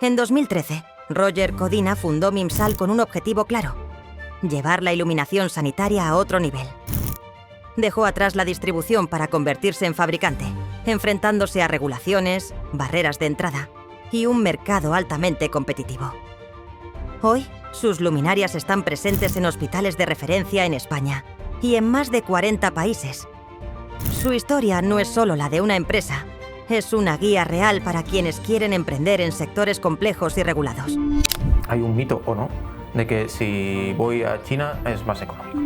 En 2013, Roger Codina fundó Mimsal con un objetivo claro: llevar la iluminación sanitaria a otro nivel. Dejó atrás la distribución para convertirse en fabricante, enfrentándose a regulaciones, barreras de entrada y un mercado altamente competitivo. Hoy, sus luminarias están presentes en hospitales de referencia en España y en más de 40 países. Su historia no es solo la de una empresa, es una guía real para quienes quieren emprender en sectores complejos y regulados. ¿Hay un mito o no de que si voy a China es más económico?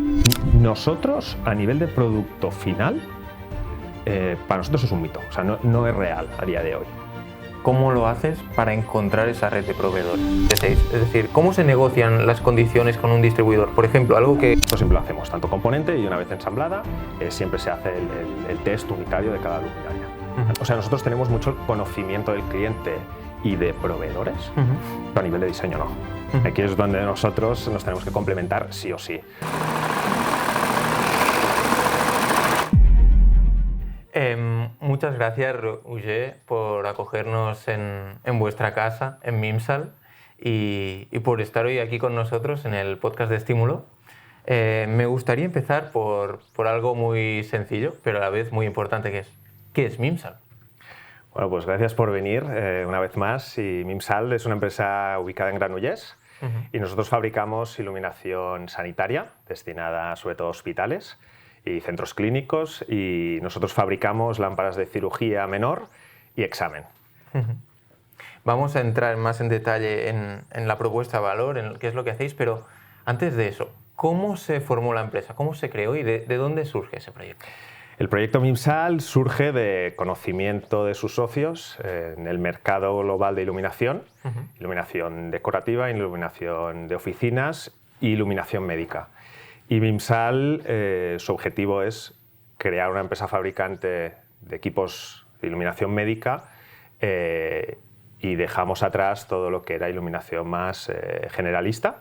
Nosotros, a nivel de producto final, para nosotros es un mito, o sea, no es real a día de hoy. ¿Cómo lo haces para encontrar esa red de proveedores? Es decir, ¿cómo se negocian las condiciones con un distribuidor? Por ejemplo, algo que... Esto siempre lo hacemos, tanto componente y una vez ensamblada, siempre se hace el test unitario de cada luminaria. O sea, nosotros tenemos mucho conocimiento del cliente y de proveedores, pero a nivel de diseño no. Aquí es donde nosotros nos tenemos que complementar sí o sí. Muchas gracias, Roger, por acogernos en vuestra casa, en Mimsal, y por estar hoy aquí con nosotros en el podcast de Estímulo. Me gustaría empezar por algo muy sencillo, pero a la vez muy importante, que es ¿qué es Mimsal? Bueno, pues gracias por venir una vez más. Y Mimsal es una empresa ubicada en Granollers y nosotros fabricamos iluminación sanitaria destinada sobre todo a hospitales y centros clínicos, y nosotros fabricamos lámparas de cirugía menor y examen. Vamos a entrar más en detalle en la propuesta de valor, en qué es lo que hacéis, pero antes de eso, ¿cómo se formó la empresa? ¿Cómo se creó y de dónde surge ese proyecto? El proyecto Mimsal surge de conocimiento de sus socios en el mercado global de iluminación, iluminación decorativa, iluminación de oficinas y iluminación médica. Y Mimsal, su objetivo es crear una empresa fabricante de equipos de iluminación médica y dejamos atrás todo lo que era iluminación más generalista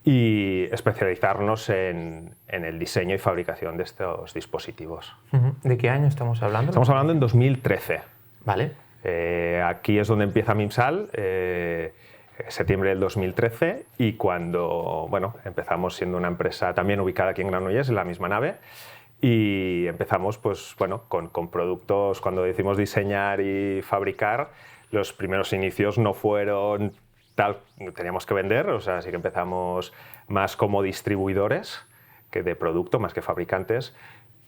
y especializarnos en el diseño y fabricación de estos dispositivos. ¿De qué año estamos hablando? Estamos hablando en 2013. Vale. Aquí es donde empieza Mimsal, septiembre del 2013, y cuando empezamos siendo una empresa también ubicada aquí en Granollers, en la misma nave, y empezamos con productos. Cuando decimos diseñar y fabricar, los primeros inicios no fueron tal, teníamos que vender, o sea, sí que empezamos más como distribuidores que de producto, más que fabricantes,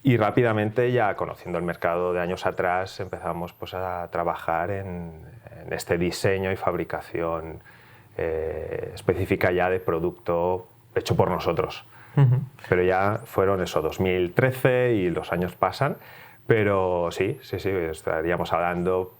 y rápidamente, ya conociendo el mercado de años atrás, empezamos a trabajar en este diseño y fabricación específica ya de producto hecho por nosotros. Pero ya fueron 2013 y los años pasan, pero sí, estaríamos hablando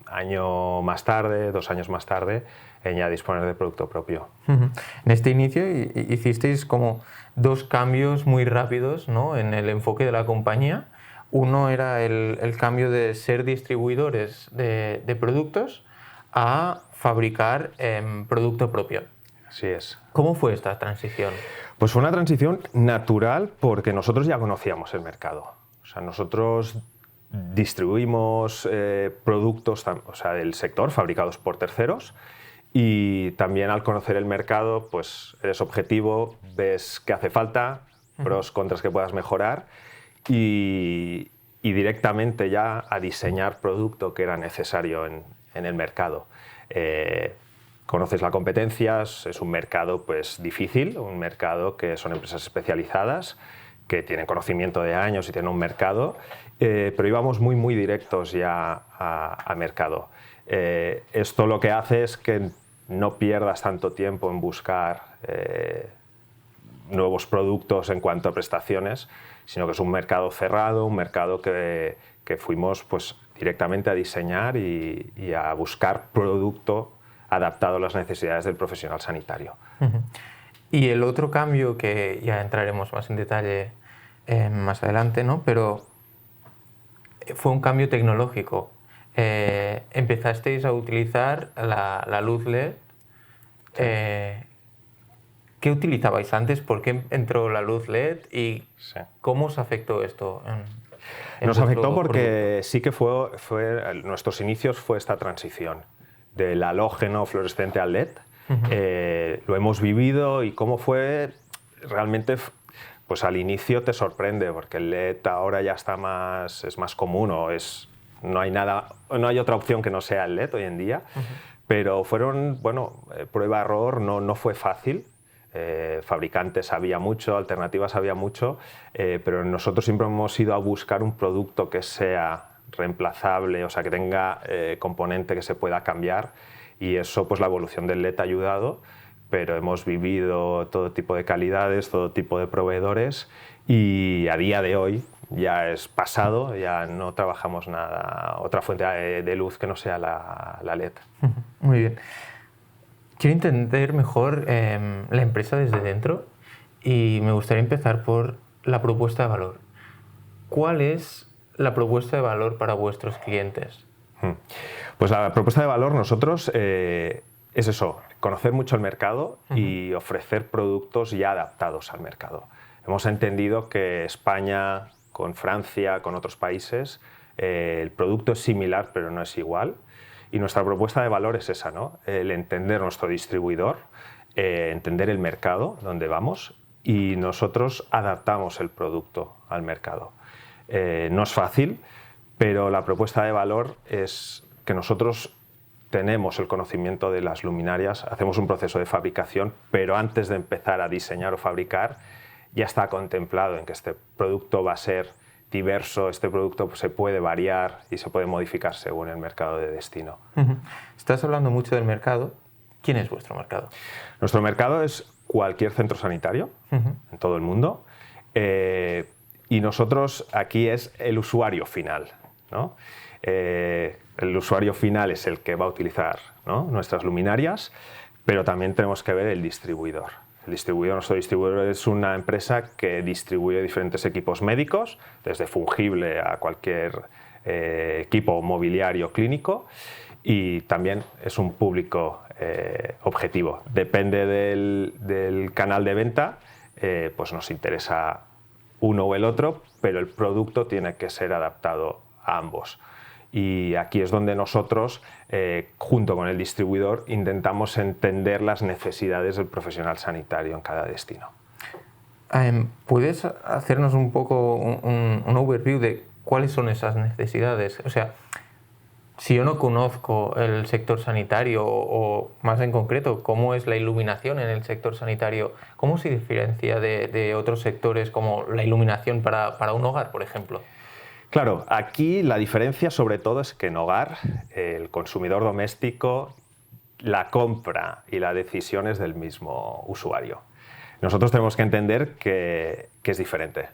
año más tarde, 2 años más tarde, en ya disponer de producto propio. En este inicio hicisteis como 2 cambios muy rápidos, ¿no?, en el enfoque de la compañía. Uno era el cambio de ser distribuidores de productos a fabricar producto propio. Así es. ¿Cómo fue esta transición? Pues fue una transición natural porque nosotros ya conocíamos el mercado. O sea, nosotros distribuimos productos del sector fabricados por terceros, y también al conocer el mercado pues eres objetivo, ves qué hace falta, pros, contras que puedas mejorar, y directamente ya a diseñar producto que era necesario en el mercado. Conoces la competencia, es un mercado pues difícil, un mercado que son empresas especializadas, que tienen conocimiento de años y tienen un mercado, pero íbamos muy directos ya a mercado. Esto lo que hace es que no pierdas tanto tiempo en buscar nuevos productos en cuanto a prestaciones, sino que es un mercado cerrado, un mercado que fuimos pues directamente a diseñar y a buscar producto adaptado a las necesidades del profesional sanitario. Y el otro cambio, que ya entraremos más en detalle más adelante, ¿no?, pero fue un cambio tecnológico. Empezasteis a utilizar la luz LED. ¿Qué utilizabais antes? ¿Por qué entró la luz LED? ¿Y cómo os afectó esto? Nos afectó porque sí que fue nuestros inicios fue esta transición del halógeno fluorescente al LED. Lo hemos vivido y cómo fue realmente, pues al inicio te sorprende porque el LED ahora ya es más común no hay otra opción que no sea el LED hoy en día. Pero fueron, prueba-error, no fue fácil. Fabricantes había mucho, alternativas había mucho, pero nosotros siempre hemos ido a buscar un producto que sea reemplazable, o sea, que tenga componente que se pueda cambiar, y eso, pues la evolución del LED ha ayudado, pero hemos vivido todo tipo de calidades, todo tipo de proveedores, y a día de hoy ya es pasado, ya no trabajamos otra fuente de luz que no sea la LED. Muy bien. Quiero entender mejor la empresa desde dentro y me gustaría empezar por la propuesta de valor. ¿Cuál es la propuesta de valor para vuestros clientes? Pues la propuesta de valor nosotros es eso, conocer mucho el mercado y ofrecer productos ya adaptados al mercado. Hemos entendido que España, con Francia, con otros países, el producto es similar pero no es igual. Y nuestra propuesta de valor es esa, ¿no? El entender nuestro distribuidor, entender el mercado donde vamos, y nosotros adaptamos el producto al mercado. No es fácil, pero la propuesta de valor es que nosotros tenemos el conocimiento de las luminarias, hacemos un proceso de fabricación, pero antes de empezar a diseñar o fabricar ya está contemplado en que este producto va a ser diverso, este producto se puede variar y se puede modificar según el mercado de destino. Estás hablando mucho del mercado. ¿Quién es vuestro mercado? Nuestro mercado es cualquier centro sanitario en todo el mundo, y nosotros aquí es el usuario final, ¿no? El usuario final es el que va a utilizar, ¿no?, nuestras luminarias, pero también tenemos que ver el distribuidor. Nuestro distribuidor es una empresa que distribuye diferentes equipos médicos, desde fungible a cualquier equipo mobiliario clínico, y también es un público objetivo. Depende del canal de venta, pues nos interesa uno o el otro, pero el producto tiene que ser adaptado a ambos. Y aquí es donde nosotros, junto con el distribuidor, intentamos entender las necesidades del profesional sanitario en cada destino. ¿Puedes hacernos un poco un overview de cuáles son esas necesidades? O sea, si yo no conozco el sector sanitario, o más en concreto, cómo es la iluminación en el sector sanitario, ¿cómo se diferencia de otros sectores como la iluminación para un hogar, por ejemplo? Claro, aquí la diferencia sobre todo es que en hogar el consumidor doméstico, la compra y la decisión es del mismo usuario. Nosotros tenemos que entender que es diferente.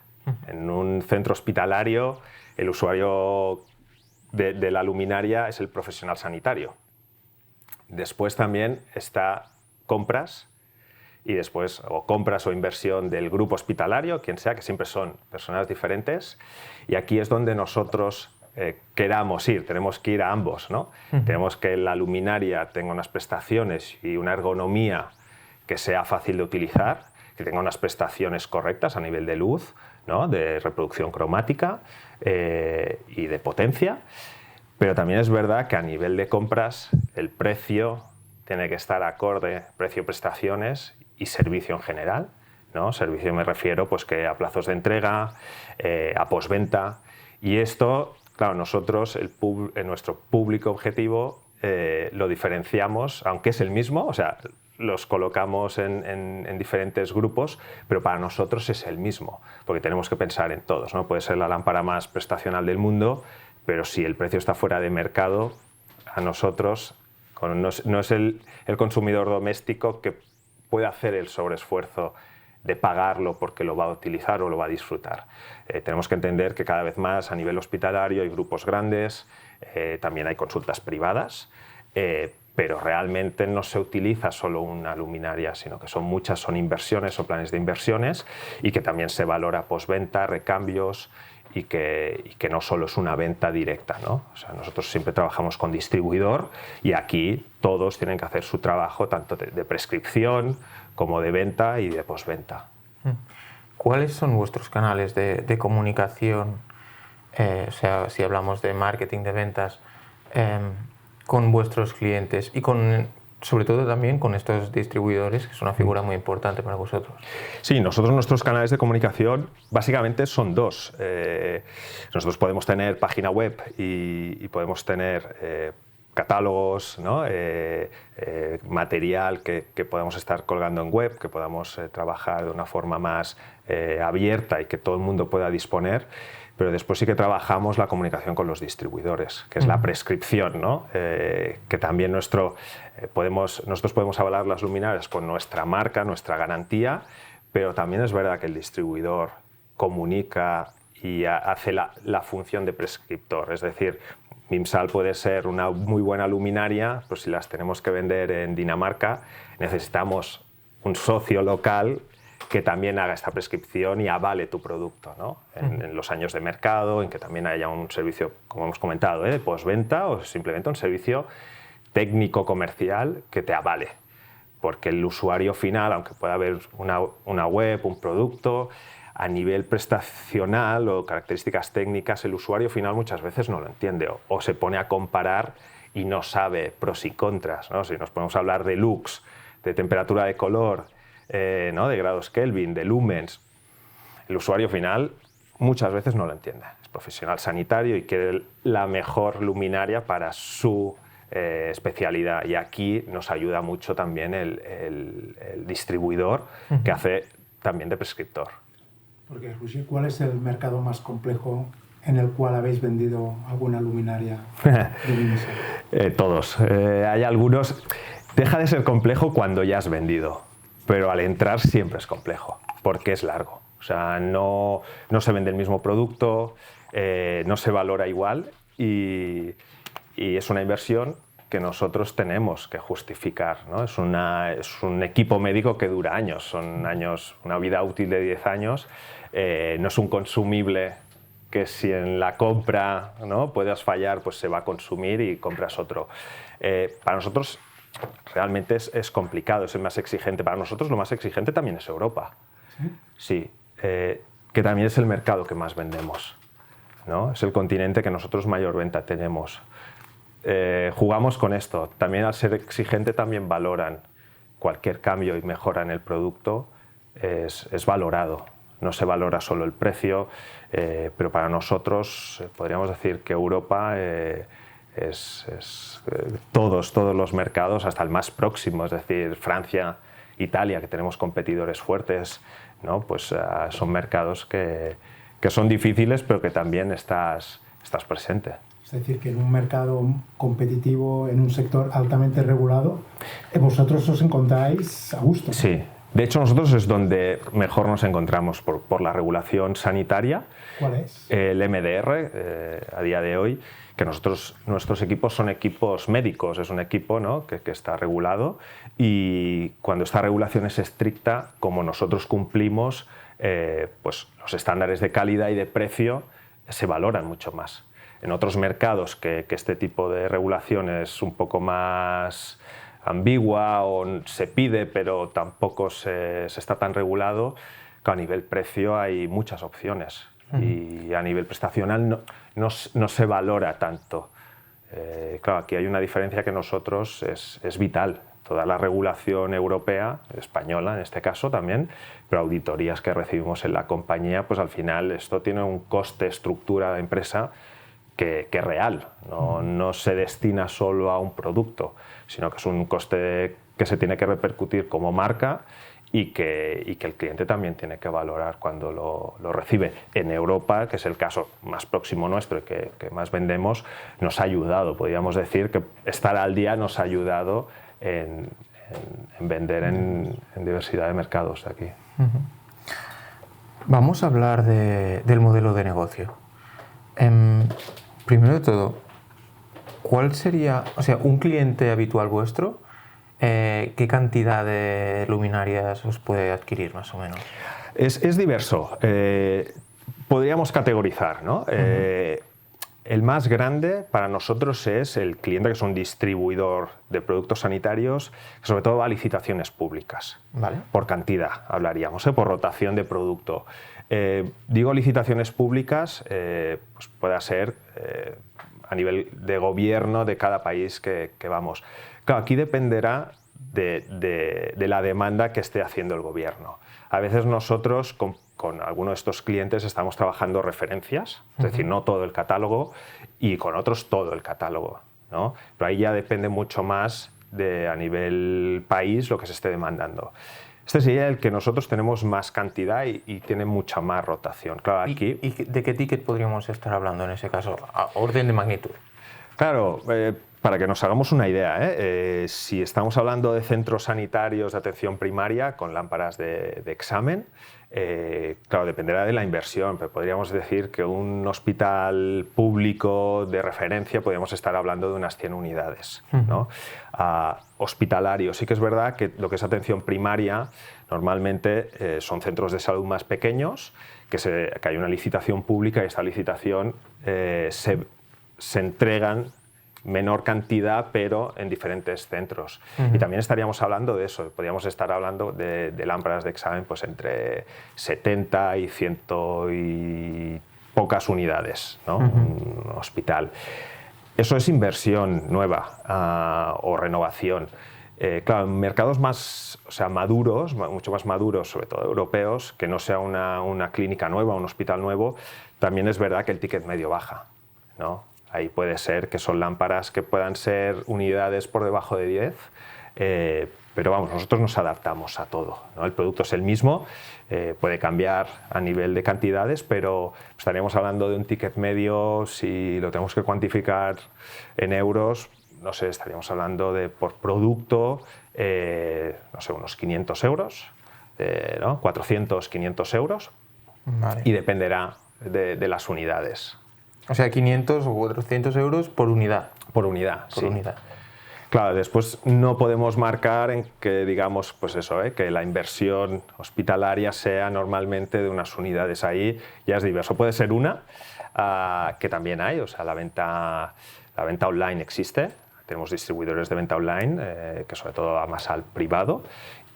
En un centro hospitalario el usuario de la luminaria es el profesional sanitario. Después también está compras, y después o compras o inversión del grupo hospitalario, quien sea, que siempre son personas diferentes, y aquí es donde nosotros queramos ir, tenemos que ir a ambos, ¿no? Queremos que la luminaria tenga unas prestaciones y una ergonomía que sea fácil de utilizar, que tenga unas prestaciones correctas a nivel de luz, ¿no?, de reproducción cromática y de potencia, pero también es verdad que a nivel de compras el precio tiene que estar acorde, precio-prestaciones y servicio en general, ¿no? Servicio me refiero pues que a plazos de entrega, a postventa, y esto, claro, nosotros, nuestro público objetivo, lo diferenciamos, aunque es el mismo, o sea, los colocamos en diferentes grupos, pero para nosotros es el mismo, porque tenemos que pensar en todos, ¿no? Puede ser la lámpara más prestacional del mundo, pero si el precio está fuera de mercado, a nosotros no es el consumidor doméstico que puede hacer el sobreesfuerzo de pagarlo porque lo va a utilizar o lo va a disfrutar. Tenemos que entender que cada vez más a nivel hospitalario hay grupos grandes, también hay consultas privadas, pero realmente no se utiliza solo una luminaria, sino que son inversiones o planes de inversiones, y que también se valora postventa, recambios, y que no solo es una venta directa, ¿no? O sea, nosotros siempre trabajamos con distribuidor, y aquí todos tienen que hacer su trabajo tanto de prescripción como de venta y de postventa. ¿Cuáles son vuestros canales de comunicación? O sea, si hablamos de marketing, de ventas, con vuestros clientes y sobre todo también con estos distribuidores, que es una figura muy importante para vosotros? Sí, nuestros canales de comunicación básicamente son dos. Nosotros podemos tener página web y podemos tener catálogos, ¿no? Material que podamos estar colgando en web, que podamos trabajar de una forma más abierta y que todo el mundo pueda disponer. Pero después sí que trabajamos la comunicación con los distribuidores, que es la prescripción, ¿no? Que también nosotros podemos avalar las luminarias con nuestra marca, nuestra garantía, pero también es verdad que el distribuidor comunica y hace la función de prescriptor. Es decir, Mimsal puede ser una muy buena luminaria, pero si las tenemos que vender en Dinamarca, necesitamos un socio local que también haga esta prescripción y avale tu producto, ¿no? En los años de mercado, en que también haya un servicio, como hemos comentado, de postventa o simplemente un servicio técnico-comercial que te avale. Porque el usuario final, aunque pueda haber una web, un producto, a nivel prestacional o características técnicas, el usuario final muchas veces no lo entiende o se pone a comparar y no sabe pros y contras, ¿no? Si nos ponemos a hablar de lux, de temperatura de color, ¿no? De grados Kelvin, de lumens, el usuario final muchas veces no lo entiende. Es profesional sanitario y quiere la mejor luminaria para su especialidad, y aquí nos ayuda mucho también el distribuidor que hace también de prescriptor. Porque, ¿cuál es el mercado más complejo en el cual habéis vendido alguna luminaria de Mimsal? Todos. Hay algunos. Deja de ser complejo cuando ya has vendido, pero al entrar siempre es complejo, porque es largo. O sea, no se vende el mismo producto, no se valora igual y es una inversión que nosotros tenemos que justificar, ¿no? Es un equipo médico que dura años, son años, una vida útil de 10 años, no es un consumible que si en la compra, ¿no?, puedas fallar, pues se va a consumir y compras otro. Para nosotros realmente es complicado, es el más exigente. Para nosotros lo más exigente también es Europa. Sí, que también es el mercado que más vendemos, ¿no? Es el continente que nosotros mayor venta tenemos. Jugamos con esto. También al ser exigente también valoran cualquier cambio y mejora en el producto, es valorado. No se valora solo el precio, pero para nosotros podríamos decir que Europa todos los mercados, hasta el más próximo, es decir, Francia, Italia, que tenemos competidores fuertes, ¿no? Pues son mercados que son difíciles, pero que también estás presente. Es decir, que en un mercado competitivo, en un sector altamente regulado, vosotros os encontráis a gusto. Sí, de hecho nosotros es donde mejor nos encontramos por la regulación sanitaria. ¿Cuál es? El MDR, a día de hoy, que nuestros equipos son equipos médicos, es un equipo, ¿no?, que está regulado, y cuando esta regulación es estricta, como nosotros cumplimos, pues los estándares de calidad y de precio se valoran mucho más. En otros mercados que este tipo de regulación es un poco más ambigua o se pide pero tampoco se está tan regulado, que a nivel precio hay muchas opciones y a nivel prestacional no se valora tanto. Claro, aquí hay una diferencia que nosotros es vital. Toda la regulación europea, española en este caso también, pero auditorías que recibimos en la compañía, pues al final esto tiene un coste, estructura de empresa que es real, no se destina solo a un producto, sino que es un coste que se tiene que repercutir como marca y que el cliente también tiene que valorar cuando lo recibe. En Europa, que es el caso más próximo nuestro y que más vendemos, nos ha ayudado, podríamos decir que estar al día nos ha ayudado en vender en diversidad de mercados de aquí. Vamos a hablar del modelo de negocio. Primero de todo, ¿cuál sería, un cliente habitual vuestro? ¿Qué cantidad de luminarias os puede adquirir, más o menos? Es diverso. Podríamos categorizar, ¿no? El más grande para nosotros es el cliente que es un distribuidor de productos sanitarios, que sobre todo va a licitaciones públicas. Vale. Por cantidad hablaríamos, por rotación de producto. Digo licitaciones públicas, pues pueda ser a nivel de gobierno de cada país que vamos. Claro, aquí dependerá de la demanda que esté haciendo el gobierno. A veces nosotros con algunos de estos clientes estamos trabajando referencias, es decir, no todo el catálogo, y con otros todo el catálogo, ¿no? Pero ahí ya depende mucho más a nivel país lo que se esté demandando. Este sería el que nosotros tenemos más cantidad y tiene mucha más rotación. Claro, aquí... ¿Y de qué ticket podríamos estar hablando en ese caso? A orden de magnitud. Claro, para que nos hagamos una idea, si estamos hablando de centros sanitarios de atención primaria con lámparas de examen, claro, dependerá de la inversión, pero podríamos decir que un hospital público de referencia podríamos estar hablando de unas 100 unidades, ¿no? Hospitalario, sí que es verdad que lo que es atención primaria normalmente son centros de salud más pequeños, que hay una licitación pública y esta licitación se entregan menor cantidad, pero en diferentes centros. Y también estaríamos hablando de eso, podríamos estar hablando de lámparas de examen pues entre 70 y 100 y pocas unidades, ¿no? Un hospital. Eso es inversión nueva o renovación. Claro, en mercados más maduros, mucho más maduros, sobre todo europeos, que no sea una clínica nueva, un hospital nuevo, también es verdad que el ticket medio baja, ¿no? Ahí puede ser que son lámparas que puedan ser unidades por debajo de 10, pero vamos, nosotros nos adaptamos a todo, ¿no? El producto es el mismo, puede cambiar a nivel de cantidades, pero estaríamos hablando de un ticket medio, si lo tenemos que cuantificar en euros, no sé, estaríamos hablando de por producto, no sé, unos 500 euros, ¿no? 400, 500 euros, Vale. Y dependerá de las unidades. O sea, 500 o 400 euros por unidad. Por unidad, Por sí. unidad. Claro, después no podemos marcar en que digamos, pues eso, que la inversión hospitalaria sea normalmente de unas unidades ahí, ya es diverso. Puede ser una, que también hay, o sea, la venta online existe, tenemos distribuidores de venta online, que sobre todo va más al privado,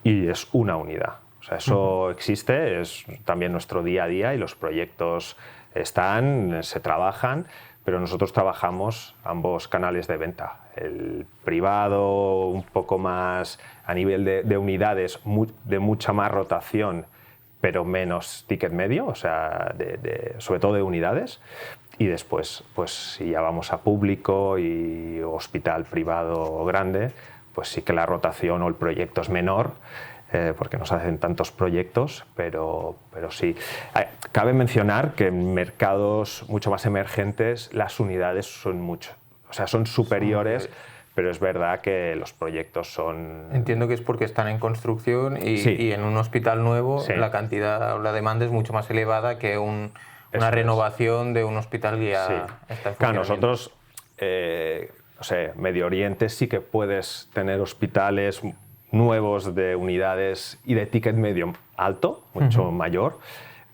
y es una unidad. O sea, eso existe, es también nuestro día a día y los proyectos se trabajan, pero nosotros trabajamos ambos canales de venta. El privado un poco más a nivel de unidades, de mucha más rotación, pero menos ticket medio, o sea, sobre todo de unidades. Y después, pues si ya vamos a público y hospital privado grande, pues sí que la rotación o el proyecto es menor, porque no se hacen tantos proyectos, pero sí. Cabe mencionar que en mercados mucho más emergentes las unidades son superiores, pero es verdad que los proyectos son... Entiendo que es porque están en construcción y en un hospital nuevo la cantidad o la demanda es mucho más elevada que una renovación de un hospital que ya está en funcionamiento. Claro, nosotros, no sé, Medio Oriente sí que puedes tener hospitales nuevos de unidades y de ticket medio alto, mucho mayor,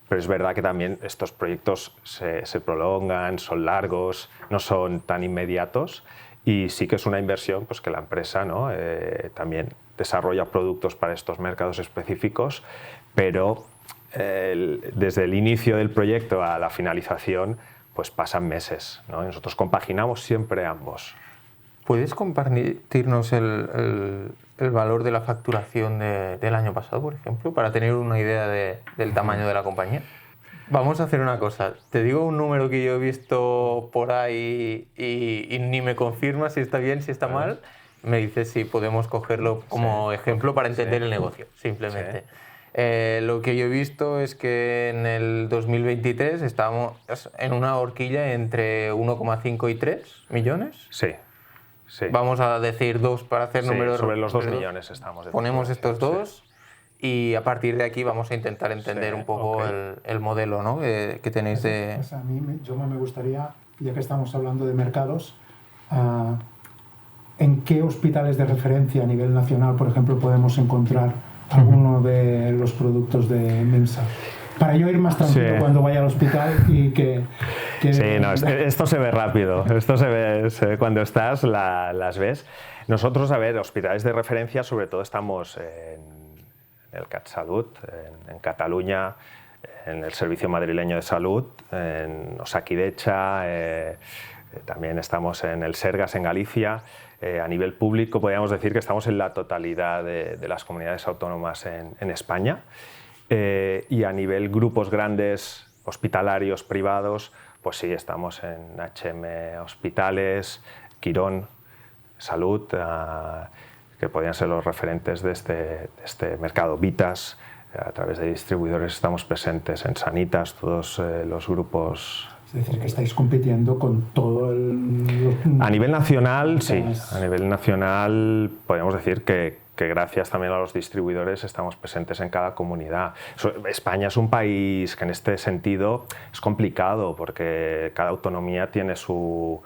pero es verdad que también estos proyectos se prolongan, son largos, no son tan inmediatos y sí que es una inversión pues, que la empresa, ¿no? También desarrolla productos para estos mercados específicos, pero desde el inicio del proyecto a la finalización pues pasan meses, ¿no? Y nosotros compaginamos siempre ambos. ¿Puedes compartirnos el valor de la facturación del año pasado, por ejemplo, para tener una idea del tamaño de la compañía? Vamos a hacer una cosa. Te digo un número que yo he visto por ahí y ni me confirma si está bien, si está mal. Me dices si podemos cogerlo como ejemplo para entender el negocio, simplemente. Sí. Lo que yo he visto es que en el 2023 estamos en una horquilla entre 1,5 y 3 millones. Sí. Sí. Vamos a decir 2 para hacer números. Sobre los 2 millones estamos. Ponemos estos 2 y a partir de aquí vamos a intentar entender un poco el modelo, ¿no? que tenéis de... Pues a mí yo me gustaría, ya que estamos hablando de mercados, ¿en qué hospitales de referencia a nivel nacional, por ejemplo, podemos encontrar alguno de los productos de MIMSAL? Para yo ir más tranquilo cuando vaya al hospital y que sí, no, esto se ve rápido, esto se ve cuando estás, las ves. Nosotros, a ver, hospitales de referencia, sobre todo estamos en el CatSalut, en Cataluña, en el Servicio Madrileño de Salud, en Osakidecha, También estamos en el Sergas, en Galicia. A nivel público podríamos decir que estamos en la totalidad de las comunidades autónomas en España. Y a nivel grupos grandes, hospitalarios, privados, pues sí, estamos en HM Hospitales, Quirón, Salud, que podrían ser los referentes de este mercado. Vitas, a través de distribuidores estamos presentes en Sanitas, todos los grupos. Es decir, que estáis compitiendo con todo el... A nivel nacional, sí. A nivel nacional podríamos decir que gracias también a los distribuidores estamos presentes en cada comunidad. España es un país que en este sentido es complicado porque cada autonomía tiene sus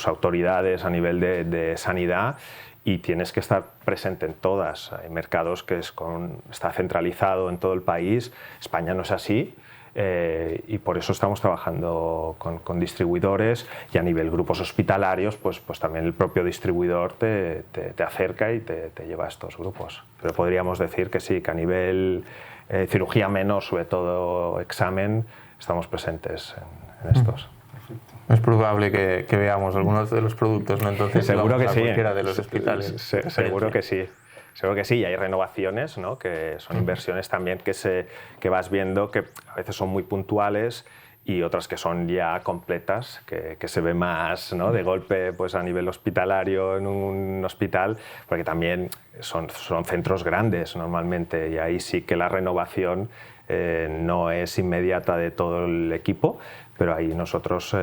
autoridades a nivel de sanidad y tienes que estar presente en todas. Hay mercados que está centralizado en todo el país. España no es así. Y por eso estamos trabajando con distribuidores, y a nivel grupos hospitalarios pues también el propio distribuidor te acerca y te lleva a estos grupos. Pero podríamos decir que sí, que a nivel cirugía menor, sobre todo examen, estamos presentes en estos. Es probable que veamos algunos de los productos, ¿no? Entonces, seguro que sí. Cualquiera de los hospitales. Seguro que sí. Seguro que sí, y hay renovaciones, ¿no? Que son inversiones también que vas viendo que a veces son muy puntuales y otras que son ya completas, que se ve más, ¿no? De golpe pues a nivel hospitalario en un hospital, porque también son centros grandes normalmente, y ahí sí que la renovación no es inmediata de todo el equipo, pero ahí nosotros...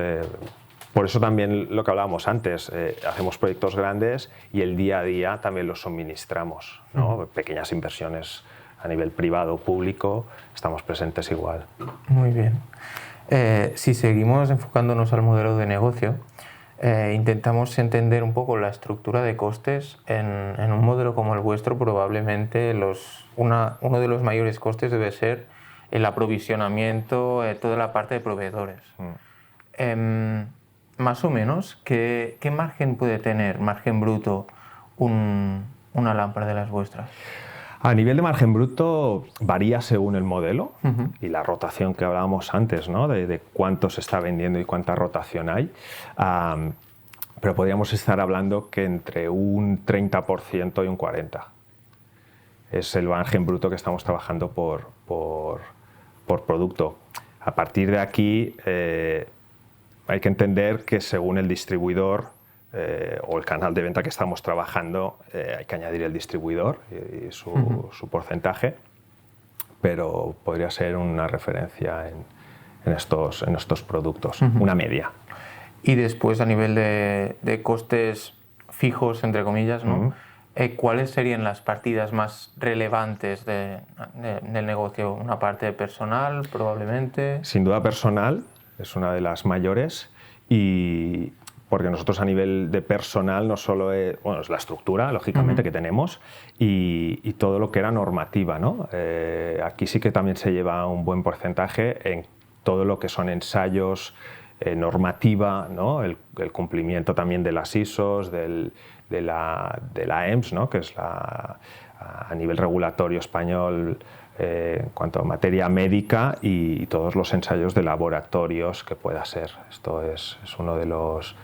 Por eso también lo que hablábamos antes, hacemos proyectos grandes y el día a día también los suministramos, ¿no? Pequeñas inversiones a nivel privado o público, estamos presentes igual. Muy bien. Si seguimos enfocándonos al modelo de negocio, intentamos entender un poco la estructura de costes. En un modelo como el vuestro, probablemente uno de los mayores costes debe ser el aprovisionamiento, toda la parte de proveedores. Más o menos, ¿qué margen puede tener, margen bruto, una lámpara de las vuestras? A nivel de margen bruto varía según el modelo y la rotación que hablábamos antes, ¿no? de cuánto se está vendiendo y cuánta rotación hay. Pero podríamos estar hablando que entre un 30% y un 40%. Es el margen bruto que estamos trabajando por producto. A partir de aquí... hay que entender que según el distribuidor o el canal de venta que estamos trabajando, hay que añadir el distribuidor y su porcentaje, pero podría ser una referencia en estos productos, una media. Y después, a nivel de costes fijos, entre comillas, ¿no? ¿Cuáles serían las partidas más relevantes del negocio? ¿Una parte de personal, probablemente? Sin duda personal. Es una de las mayores, y porque nosotros a nivel de personal no solo es la estructura, lógicamente, que tenemos, y todo lo que era normativa, ¿no? Aquí sí que también se lleva un buen porcentaje en todo lo que son ensayos, normativa, ¿no? El cumplimiento también de las ISOs, de la EMS, ¿no? Que es a nivel regulatorio español, en cuanto a materia médica, y todos los ensayos de laboratorios que pueda ser. Esto es uno de los...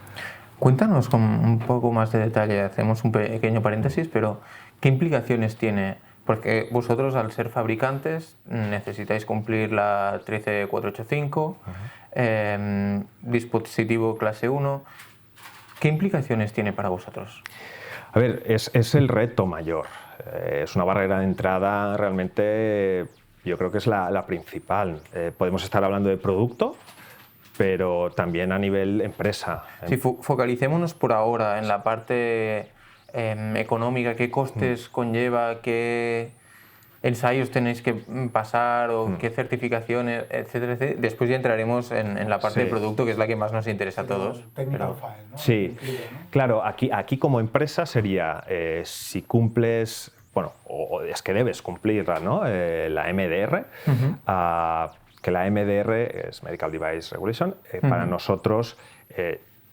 Cuéntanos con un poco más de detalle, hacemos un pequeño paréntesis, pero ¿qué implicaciones tiene? Porque vosotros, al ser fabricantes, necesitáis cumplir la 13485, dispositivo clase 1. ¿Qué implicaciones tiene para vosotros? A ver, es el reto mayor. Es una barrera de entrada realmente, yo creo que es la principal. Podemos estar hablando de producto, pero también a nivel empresa. Sí, focalicémonos por ahora en la parte económica. ¿Qué costes conlleva? ¿Qué ensayos tenéis que pasar? ¿O qué certificaciones? Etcétera, etcétera. Después ya entraremos en la parte de producto, que es la que más nos interesa a todos. Technical file, ¿no? Sí, claro, aquí como empresa sería si cumples, o es que debes cumplirla, ¿no? La MDR, que la MDR es Medical Device Regulation, para nosotros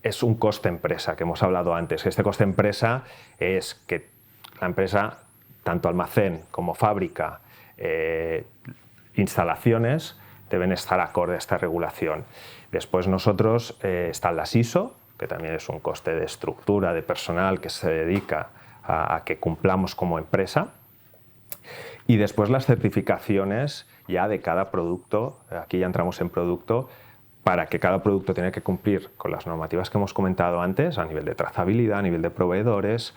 es un coste empresa, que hemos hablado antes. Este coste empresa es que la empresa, tanto almacén como fábrica, instalaciones, deben estar acorde a esta regulación. Después nosotros están las ISO, que también es un coste de estructura, de personal que se dedica a que cumplamos como empresa. Y después las certificaciones ya de cada producto, aquí ya entramos en producto, para que cada producto tiene que cumplir con las normativas que hemos comentado antes, a nivel de trazabilidad, a nivel de proveedores.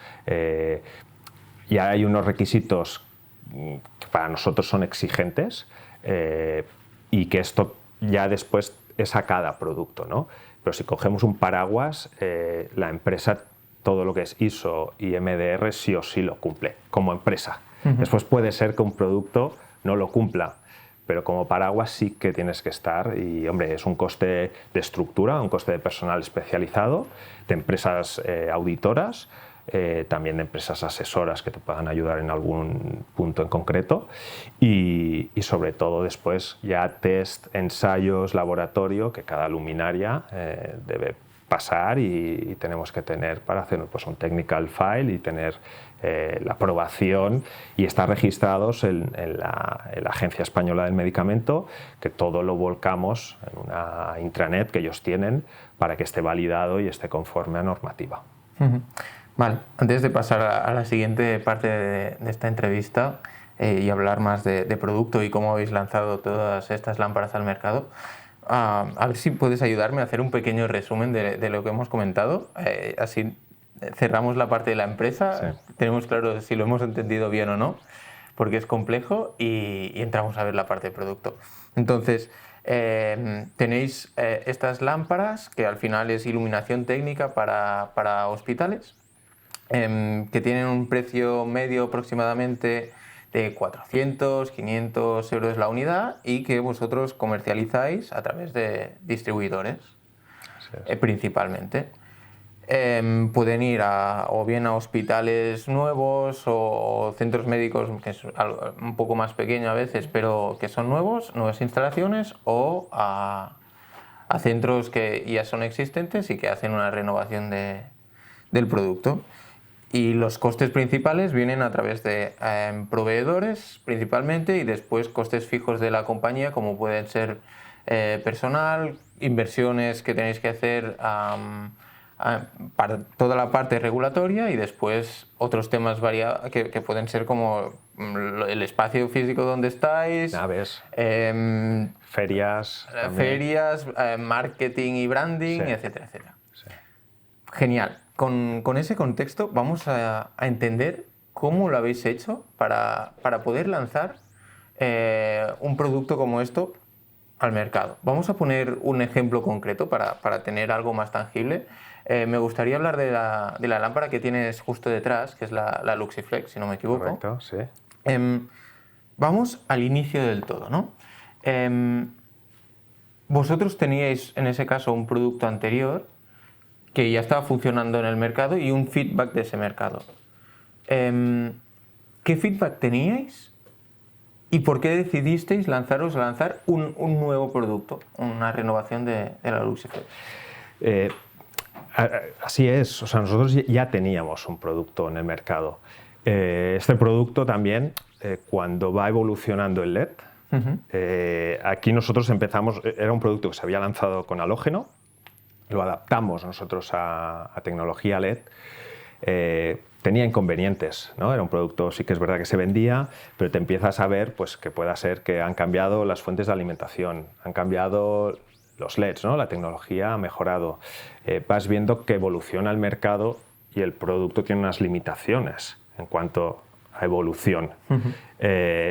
Ya hay unos requisitos que para nosotros son exigentes y que esto ya después es a cada producto, ¿no? Pero si cogemos un paraguas, la empresa, todo lo que es ISO y MDR sí o sí lo cumple como empresa. Después puede ser que un producto no lo cumpla, pero como paraguas sí que tienes que estar y, hombre, es un coste de estructura, un coste de personal especializado, de empresas auditoras, también de empresas asesoras que te puedan ayudar en algún punto en concreto y sobre todo después ya test, ensayos, laboratorio que cada luminaria debe pasar y tenemos que tener para hacer pues, un technical file y tener la aprobación y estar registrados en la Agencia Española del Medicamento, que todo lo volcamos en una intranet que ellos tienen para que esté validado y esté conforme a normativa. Vale, antes de pasar a la siguiente parte de esta entrevista y hablar más de producto y cómo habéis lanzado todas estas lámparas al mercado, a ver si puedes ayudarme a hacer un pequeño resumen de lo que hemos comentado, así cerramos la parte de la empresa, sí. Tenemos claro si lo hemos entendido bien o no, porque es complejo y entramos a ver la parte de producto. Entonces, tenéis estas lámparas que al final es iluminación técnica para hospitales, que tienen un precio medio aproximadamente de 400, 500 euros la unidad y que vosotros comercializáis a través de distribuidores, principalmente. Pueden ir o bien a hospitales nuevos o centros médicos, que es algo un poco más pequeño a veces, pero que son nuevos, nuevas instalaciones, o a centros que ya son existentes y que hacen una renovación del producto. Y los costes principales vienen a través de proveedores principalmente y después costes fijos de la compañía, como pueden ser personal, inversiones que tenéis que hacer para toda la parte regulatoria y después otros temas que pueden ser como el espacio físico donde estáis, naves, ferias, marketing y branding, sí. Etcétera, etcétera. Sí. Genial. Con ese contexto vamos a entender cómo lo habéis hecho para poder lanzar un producto como esto al mercado. Vamos a poner un ejemplo concreto para tener algo más tangible. Me gustaría hablar de la lámpara que tienes justo detrás, que es la Luxiflex, si no me equivoco. Correcto, sí. Vamos al inicio del todo, ¿no? Vosotros teníais en ese caso un producto anterior que ya estaba funcionando en el mercado y un feedback de ese mercado. ¿Qué feedback teníais y por qué decidisteis lanzar un nuevo producto, una renovación de la Luxiflex? Así es, o sea, nosotros ya teníamos un producto en el mercado. Este producto también, cuando va evolucionando el LED, aquí nosotros empezamos, era un producto que se había lanzado con halógeno, lo adaptamos nosotros a tecnología LED, tenía inconvenientes, ¿no? Era un producto, sí que es verdad que se vendía, pero te empiezas a ver pues, que pueda ser que han cambiado las fuentes de alimentación, han cambiado los LEDs, ¿no? La tecnología ha mejorado, vas viendo que evoluciona el mercado y el producto tiene unas limitaciones en cuanto a evolución.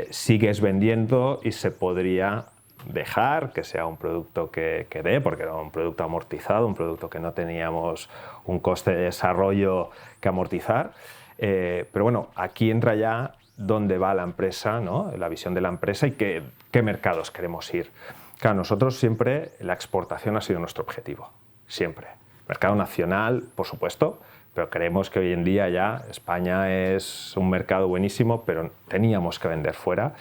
Sigues vendiendo y se podría dejar que sea un producto que dé, porque era un producto amortizado, un producto que no teníamos un coste de desarrollo que amortizar. Pero bueno, aquí entra ya dónde va la empresa, ¿no? La visión de la empresa y qué mercados queremos ir. Claro, nosotros siempre la exportación ha sido nuestro objetivo, siempre. Mercado nacional, por supuesto, pero creemos que hoy en día ya España es un mercado buenísimo, pero teníamos que vender fuera.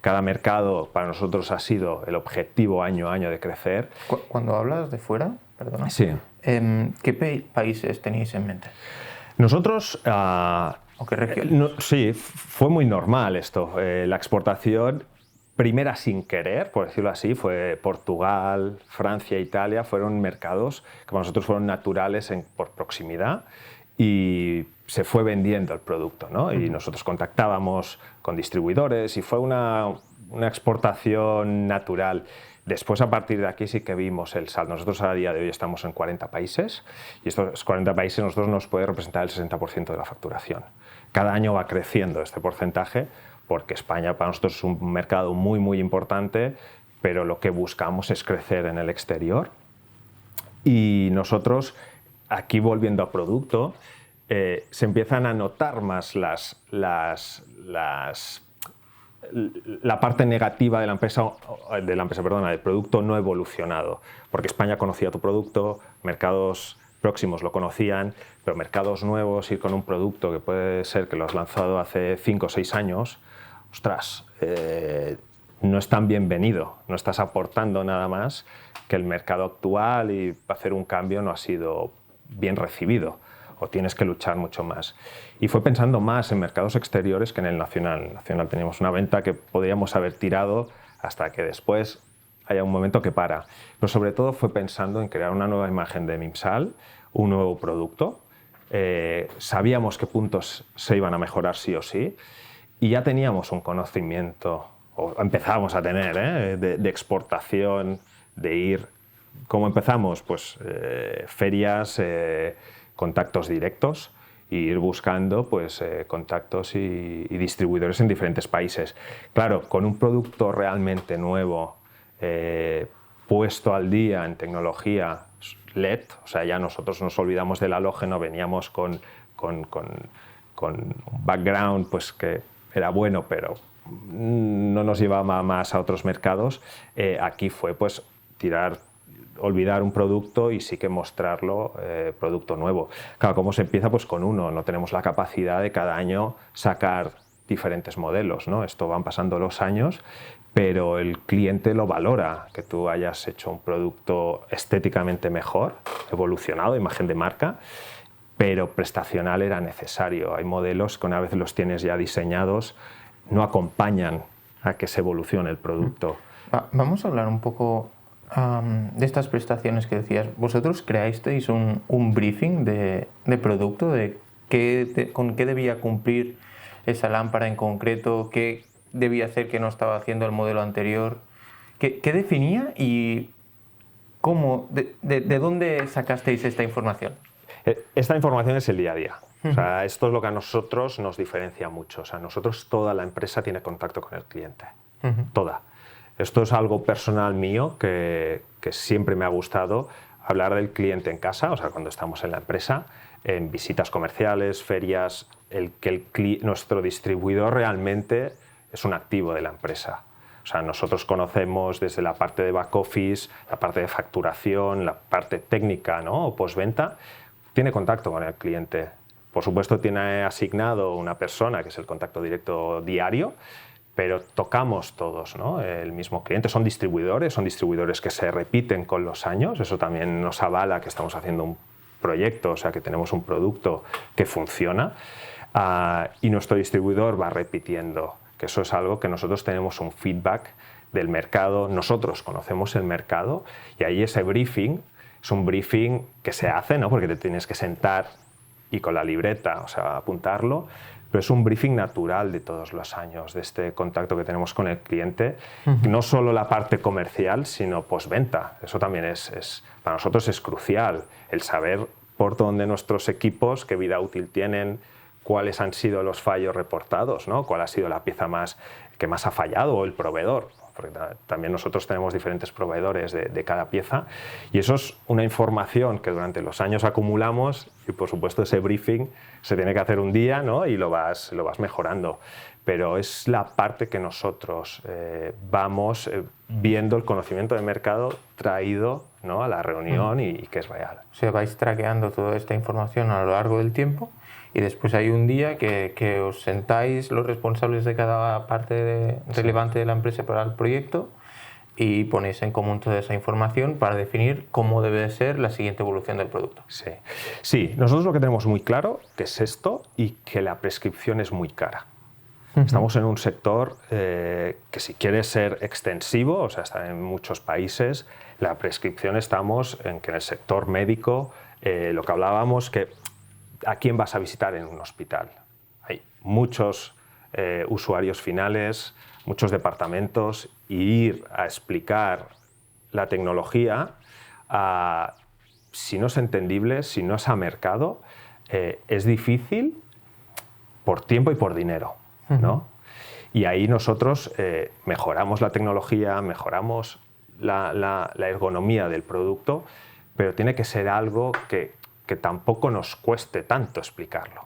Cada mercado para nosotros ha sido el objetivo año a año de crecer. Cuando hablas de fuera, perdona, sí. ¿Qué países tenéis en mente? Nosotros... ¿O qué regiones? sí, fue muy normal esto. La exportación primera sin querer, por decirlo así, fue Portugal, Francia, Italia, fueron mercados que para nosotros fueron naturales por proximidad y se fue vendiendo el producto, ¿no? Y nosotros contactábamos con distribuidores y fue una exportación natural. Después, a partir de aquí, sí que vimos el salto. Nosotros a día de hoy estamos en 40 países y estos 40 países nosotros nos puede representar el 60% de la facturación. Cada año va creciendo este porcentaje porque España para nosotros es un mercado muy, muy importante, pero lo que buscamos es crecer en el exterior. Y nosotros, aquí volviendo a producto, se empiezan a notar más la parte negativa de la empresa, del producto no evolucionado, porque España conocía tu producto, mercados próximos lo conocían, pero mercados nuevos, ir con un producto que puede ser que lo has lanzado hace 5 o 6 años, ostras, no es tan bienvenido, no estás aportando nada más que el mercado actual y hacer un cambio no ha sido bien recibido. O tienes que luchar mucho más. Y fue pensando más en mercados exteriores que en el nacional. En el nacional teníamos una venta que podríamos haber tirado hasta que después haya un momento que para. Pero sobre todo fue pensando en crear una nueva imagen de Mimsal, un nuevo producto. Sabíamos qué puntos se iban a mejorar sí o sí y ya teníamos un conocimiento, o empezábamos a tener, de exportación, de ir. ¿Cómo empezamos? Pues ferias, contactos directos e ir buscando pues, contactos y distribuidores en diferentes países. Claro, con un producto realmente nuevo, puesto al día en tecnología LED, o sea, ya nosotros nos olvidamos del halógeno, veníamos con un background pues, que era bueno, pero no nos llevaba más a otros mercados. Aquí fue pues, olvidar un producto y sí que mostrarlo, producto nuevo. Claro, ¿cómo se empieza? Pues con uno, no tenemos la capacidad de cada año sacar diferentes modelos, ¿no? Esto van pasando los años, pero el cliente lo valora, que tú hayas hecho un producto estéticamente mejor, evolucionado, imagen de marca, pero prestacional era necesario. Hay modelos que una vez los tienes ya diseñados, no acompañan a que se evolucione el producto. Vamos a hablar un poco de estas prestaciones que decías. ¿Vosotros creasteis un briefing de producto, de con qué debía cumplir esa lámpara en concreto, qué debía hacer que no estaba haciendo el modelo anterior? ¿Qué definía y cómo, de dónde sacasteis esta información? Esta información es el día a día. O sea, esto es lo que a nosotros nos diferencia mucho. O sea, nosotros, toda la empresa tiene contacto con el cliente. Toda. Esto es algo personal mío que siempre me ha gustado, hablar del cliente en casa, o sea, cuando estamos en la empresa, en visitas comerciales, ferias, nuestro distribuidor realmente es un activo de la empresa. O sea, nosotros conocemos desde la parte de back office, la parte de facturación, la parte técnica, ¿no? O postventa, tiene contacto con el cliente. Por supuesto, tiene asignado una persona que es el contacto directo diario, pero tocamos todos, ¿no? El mismo cliente. Son distribuidores que se repiten con los años. Eso también nos avala que estamos haciendo un proyecto, o sea, que tenemos un producto que funciona. Y nuestro distribuidor va repitiendo, que eso es algo que nosotros tenemos un feedback del mercado. Nosotros conocemos el mercado y ahí ese briefing es un briefing que se hace, ¿no? Porque te tienes que sentar y con la libreta, o sea, apuntarlo. Pero es un briefing natural de todos los años, de este contacto que tenemos con el cliente. No solo la parte comercial, sino postventa. Eso también para nosotros es crucial, el saber por dónde nuestros equipos, qué vida útil tienen, cuáles han sido los fallos reportados, ¿no? Cuál ha sido la pieza que más ha fallado, o el proveedor. Porque también nosotros tenemos diferentes proveedores de cada pieza. Y eso es una información que durante los años acumulamos y, por supuesto, ese briefing se tiene que hacer un día, ¿no? Y lo vas mejorando. Pero es la parte que nosotros vamos viendo el conocimiento de mercado traído, ¿no? A la reunión y que es real. O sea, vais traqueando toda esta información a lo largo del tiempo y después hay un día que os sentáis los responsables de cada parte relevante de la empresa para el proyecto y ponéis en común toda esa información para definir cómo debe ser la siguiente evolución del producto. Sí, nosotros lo que tenemos muy claro que es esto y que la prescripción es muy cara. Estamos en un sector que si quiere ser extensivo, o sea, está en muchos países, la prescripción estamos en que en el sector médico, lo que hablábamos, que ¿a quién vas a visitar en un hospital? Hay muchos usuarios finales, muchos departamentos, y ir a explicar la tecnología, si no es entendible, si no es a mercado, es difícil por tiempo y por dinero, ¿no? Y ahí nosotros mejoramos la tecnología, mejoramos la ergonomía del producto, pero tiene que ser algo que tampoco nos cueste tanto explicarlo.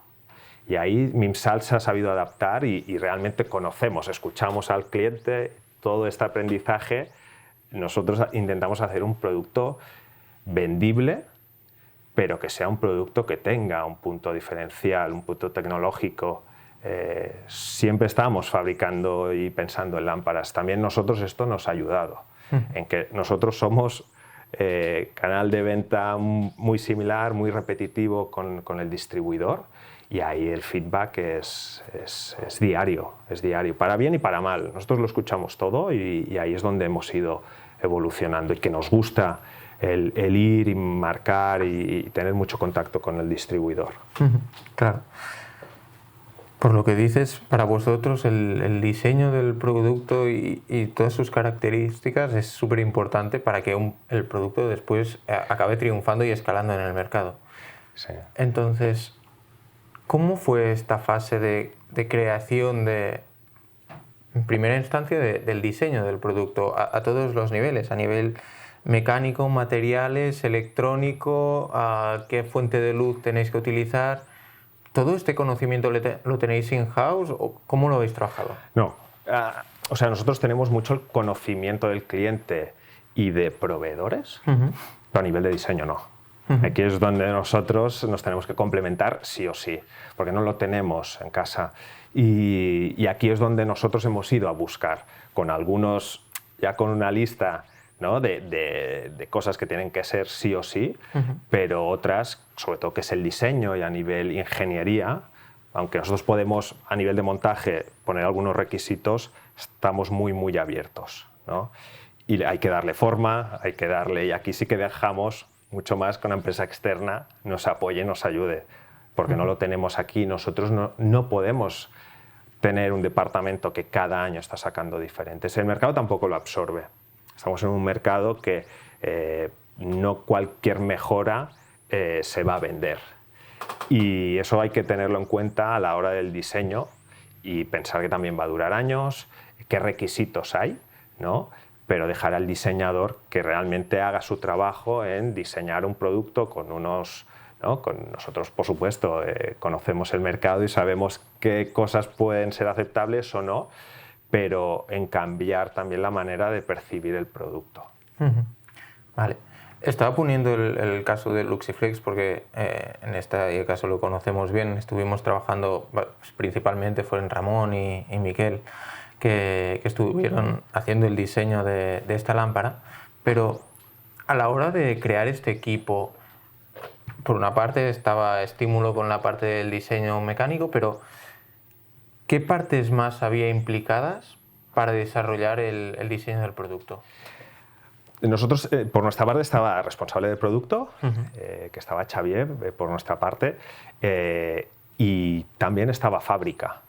Y ahí Mimsal se ha sabido adaptar y realmente conocemos, escuchamos al cliente, todo este aprendizaje. Nosotros intentamos hacer un producto vendible, pero que sea un producto que tenga un punto diferencial, un punto tecnológico. Siempre estamos fabricando y pensando en lámparas. También nosotros esto nos ha ayudado, en que nosotros somos canal de venta muy similar, muy repetitivo con el distribuidor, y ahí el feedback es diario, para bien y para mal. Nosotros lo escuchamos todo y ahí es donde hemos ido evolucionando y que nos gusta el ir y marcar y tener mucho contacto con el distribuidor. Claro. Por lo que dices, para vosotros el diseño del producto y todas sus características es súper importante para que el producto después acabe triunfando y escalando en el mercado. Sí. Entonces, ¿cómo fue esta fase de creación en primera instancia del diseño del producto a todos los niveles? A nivel mecánico, materiales, electrónico, qué fuente de luz tenéis que utilizar. ¿Todo este conocimiento lo tenéis in-house o cómo lo habéis trabajado? No, o sea, nosotros tenemos mucho el conocimiento del cliente y de proveedores, pero a nivel de diseño no. Aquí es donde nosotros nos tenemos que complementar sí o sí, porque no lo tenemos en casa. Y aquí es donde nosotros hemos ido a buscar, con algunos, ya con una lista, ¿no?, de cosas que tienen que ser sí o sí, pero otras, sobre todo que es el diseño y a nivel ingeniería, aunque nosotros podemos a nivel de montaje poner algunos requisitos, estamos muy abiertos, ¿no? Y hay que darle forma, hay que darle, y aquí sí que dejamos mucho más que una empresa externa nos apoye, nos ayude, porque no lo tenemos aquí. Nosotros no podemos tener un departamento que cada año está sacando diferentes. El mercado tampoco lo absorbe. Estamos en un mercado que no cualquier mejora se va a vender. Y eso hay que tenerlo en cuenta a la hora del diseño y pensar que también va a durar años, qué requisitos hay, ¿no? Pero dejar al diseñador que realmente haga su trabajo en diseñar un producto con unos, ¿no? Con nosotros, por supuesto, conocemos el mercado y sabemos qué cosas pueden ser aceptables o no, pero en cambiar también la manera de percibir el producto. Vale. Estaba poniendo el caso de Luxiflex porque en este caso lo conocemos bien. Estuvimos trabajando, principalmente fueron Ramón y Miquel, que estuvieron haciendo el diseño de esta lámpara, pero a la hora de crear este equipo, por una parte estaba Estímulo con la parte del diseño mecánico, pero ¿qué partes más había implicadas para desarrollar el diseño del producto? Nosotros, por nuestra parte, estaba responsable del producto, que estaba Xavier, por nuestra parte, y también estaba fábrica.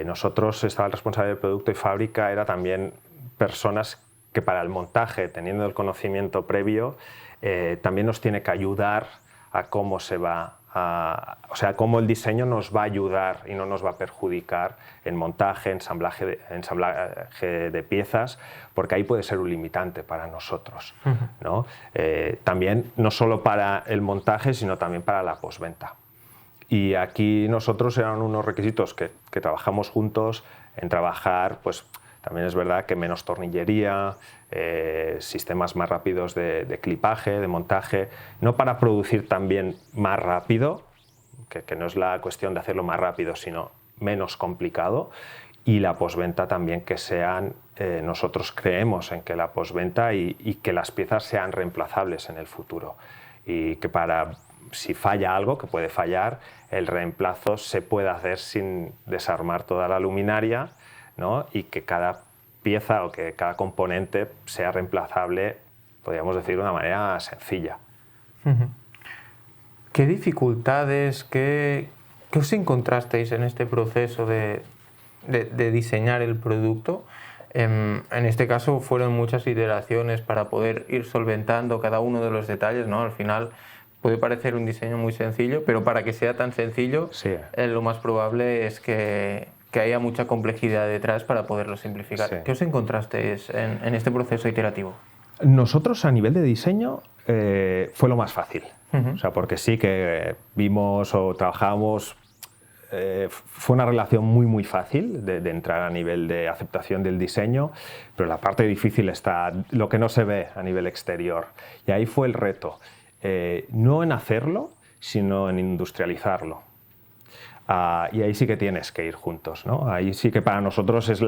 Nosotros estaba el responsable del producto y fábrica era también personas que para el montaje, teniendo el conocimiento previo, también nos tiene que ayudar a cómo se va o sea, cómo el diseño nos va a ayudar y no nos va a perjudicar en montaje, ensamblaje de piezas, porque ahí puede ser un limitante para nosotros, ¿no? También no solo para el montaje, sino también para la postventa. Y aquí nosotros eran unos requisitos que trabajamos juntos en trabajar, pues también es verdad que menos tornillería, sistemas más rápidos de clipaje, de montaje, no para producir también más rápido, que no es la cuestión de hacerlo más rápido, sino menos complicado, y la postventa también que sean, nosotros creemos en que la postventa y que las piezas sean reemplazables en el futuro, y que para si falla algo, que puede fallar, el reemplazo se puede hacer sin desarmar toda la luminaria, ¿no? Y que cada pieza o que cada componente sea reemplazable, podríamos decir, de una manera sencilla. ¿Qué dificultades, qué os encontrasteis en este proceso de diseñar el producto? En este caso fueron muchas iteraciones para poder ir solventando cada uno de los detalles, ¿no? Al final puede parecer un diseño muy sencillo, pero para que sea tan sencillo, Sí. Lo más probable es que haya mucha complejidad detrás para poderlo simplificar. Sí. ¿Qué os encontrasteis en este proceso iterativo? Nosotros, a nivel de diseño, fue lo más fácil. O sea, porque sí que vimos o trabajamos, fue una relación muy fácil de entrar a nivel de aceptación del diseño, pero la parte difícil está lo que no se ve a nivel exterior. Y ahí fue el reto, no en hacerlo, sino en industrializarlo. Y ahí sí que tienes que ir juntos, ¿no? Ahí sí que para nosotros es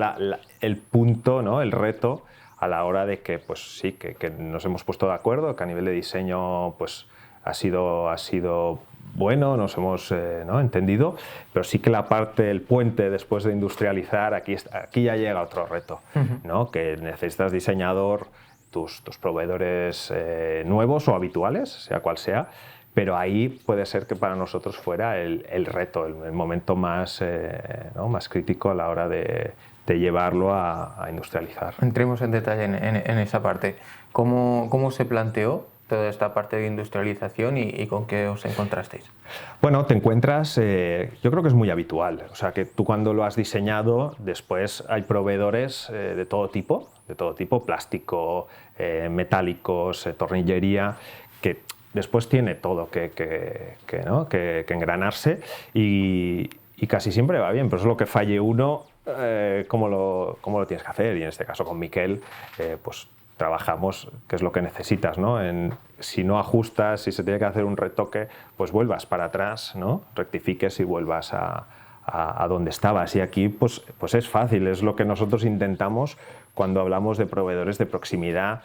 el punto, ¿no? El reto a la hora de que, pues sí, que nos hemos puesto de acuerdo, que a nivel de diseño pues, ha sido bueno, nos hemos ¿no? entendido, pero sí que la parte, el puente después de industrializar, aquí ya llega otro reto, ¿no? Que necesitas diseñador, tus proveedores nuevos o habituales, sea cual sea, pero ahí puede ser que para nosotros fuera el reto, el momento más, ¿no? más crítico a la hora de llevarlo a industrializar. Entremos en detalle en esa parte. ¿Cómo se planteó toda esta parte de industrialización y con qué os encontrasteis? Bueno, te encuentras, yo creo que es muy habitual, o sea que tú cuando lo has diseñado, después hay proveedores de todo tipo, plástico, metálicos, tornillería, que después tiene todo que engranarse y casi siempre va bien, pero es lo que falle uno, ¿cómo lo tienes que hacer? Y en este caso con Miquel, pues trabajamos qué es lo que necesitas, ¿no? Si no ajustas, si se tiene que hacer un retoque, pues vuelvas para atrás, ¿no? Rectifiques y vuelvas a donde estabas. Y aquí pues es fácil, es lo que nosotros intentamos cuando hablamos de proveedores de proximidad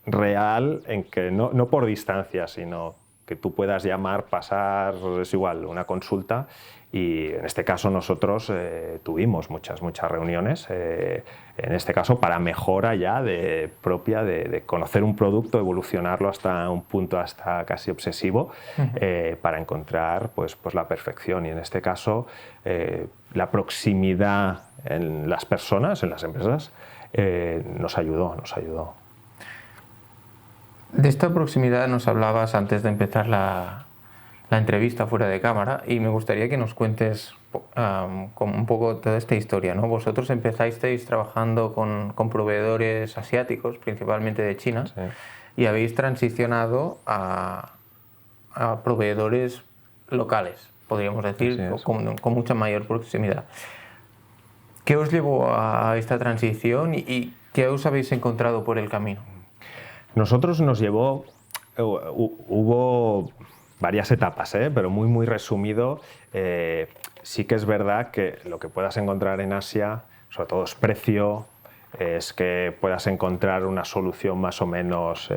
real, en que no por distancia, sino que tú puedas llamar, pasar, es igual, una consulta. Y en este caso nosotros tuvimos muchas reuniones, en este caso para mejora ya propia de conocer un producto, evolucionarlo hasta un punto hasta casi obsesivo, para encontrar pues la perfección. Y en este caso la proximidad en las personas, en las empresas, nos ayudó. De esta proximidad nos hablabas antes de empezar la entrevista fuera de cámara y me gustaría que nos cuentes un poco toda esta historia, ¿no? Vosotros empezasteis trabajando con proveedores asiáticos, principalmente de China, sí, y habéis transicionado a proveedores locales, podríamos decir, con mucha mayor proximidad. ¿Qué os llevó a esta transición y qué os habéis encontrado por el camino? Nosotros nos llevó, hubo varias etapas, pero muy resumido. Sí que es verdad que lo que puedas encontrar en Asia, sobre todo es precio, es que puedas encontrar una solución más o menos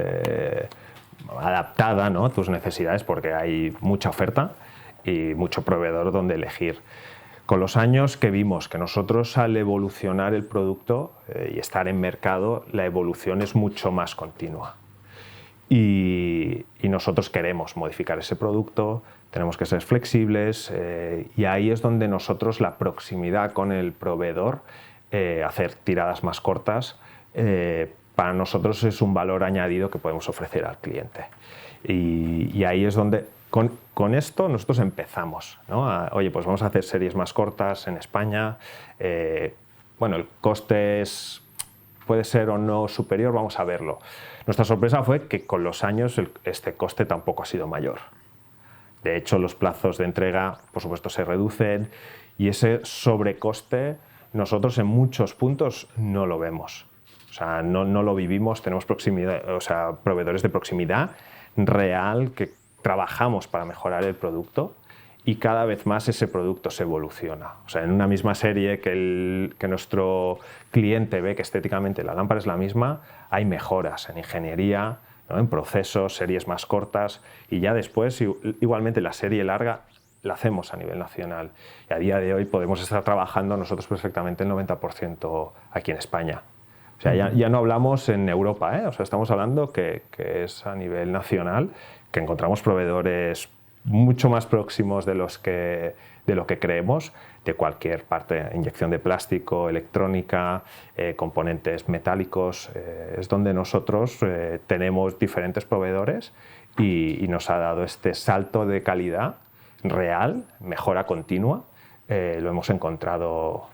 adaptada, ¿no?, a tus necesidades, porque hay mucha oferta y mucho proveedor donde elegir. Con los años que vimos que nosotros al evolucionar el producto y estar en mercado, la evolución es mucho más continua. Y nosotros queremos modificar ese producto, tenemos que ser flexibles, y ahí es donde nosotros la proximidad con el proveedor, hacer tiradas más cortas, para nosotros es un valor añadido que podemos ofrecer al cliente. Y ahí es donde con esto nosotros empezamos, ¿no? Oye, pues vamos a hacer series más cortas en España. Bueno, el coste puede ser o no superior, vamos a verlo. Nuestra sorpresa fue que con los años este coste tampoco ha sido mayor. De hecho, los plazos de entrega, por supuesto, se reducen y ese sobrecoste nosotros en muchos puntos no lo vemos. O sea, no lo vivimos, tenemos proximidad, o sea, proveedores de proximidad real que trabajamos para mejorar el producto y cada vez más ese producto se evoluciona. O sea, en una misma serie que nuestro cliente ve que estéticamente la lámpara es la misma, hay mejoras en ingeniería, ¿no? En procesos, series más cortas, y ya después, igualmente, la serie larga la hacemos a nivel nacional. Y a día de hoy podemos estar trabajando nosotros perfectamente el 90% aquí en España. O sea, ya no hablamos en Europa, ¿eh? O sea, estamos hablando que es a nivel nacional, que encontramos proveedores mucho más próximos de lo que creemos, de cualquier parte, inyección de plástico, electrónica, componentes metálicos. Es donde nosotros tenemos diferentes proveedores y nos ha dado este salto de calidad real, mejora continua. Lo hemos encontrado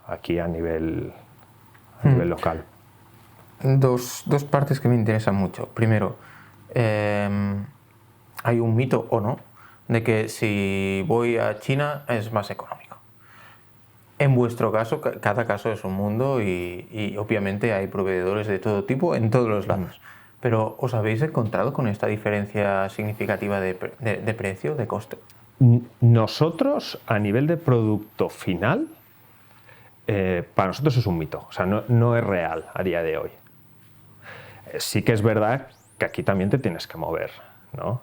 aquí a nivel local. Dos partes que me interesan mucho. Primero, hay un mito o no de que si voy a China es más económico. En vuestro caso, cada caso es un mundo y obviamente hay proveedores de todo tipo en todos los lados. Pero ¿os habéis encontrado con esta diferencia significativa de precio, de coste? Nosotros, a nivel de producto final, para nosotros es un mito. O sea, no es real a día de hoy. Sí que es verdad que aquí también te tienes que mover, ¿no?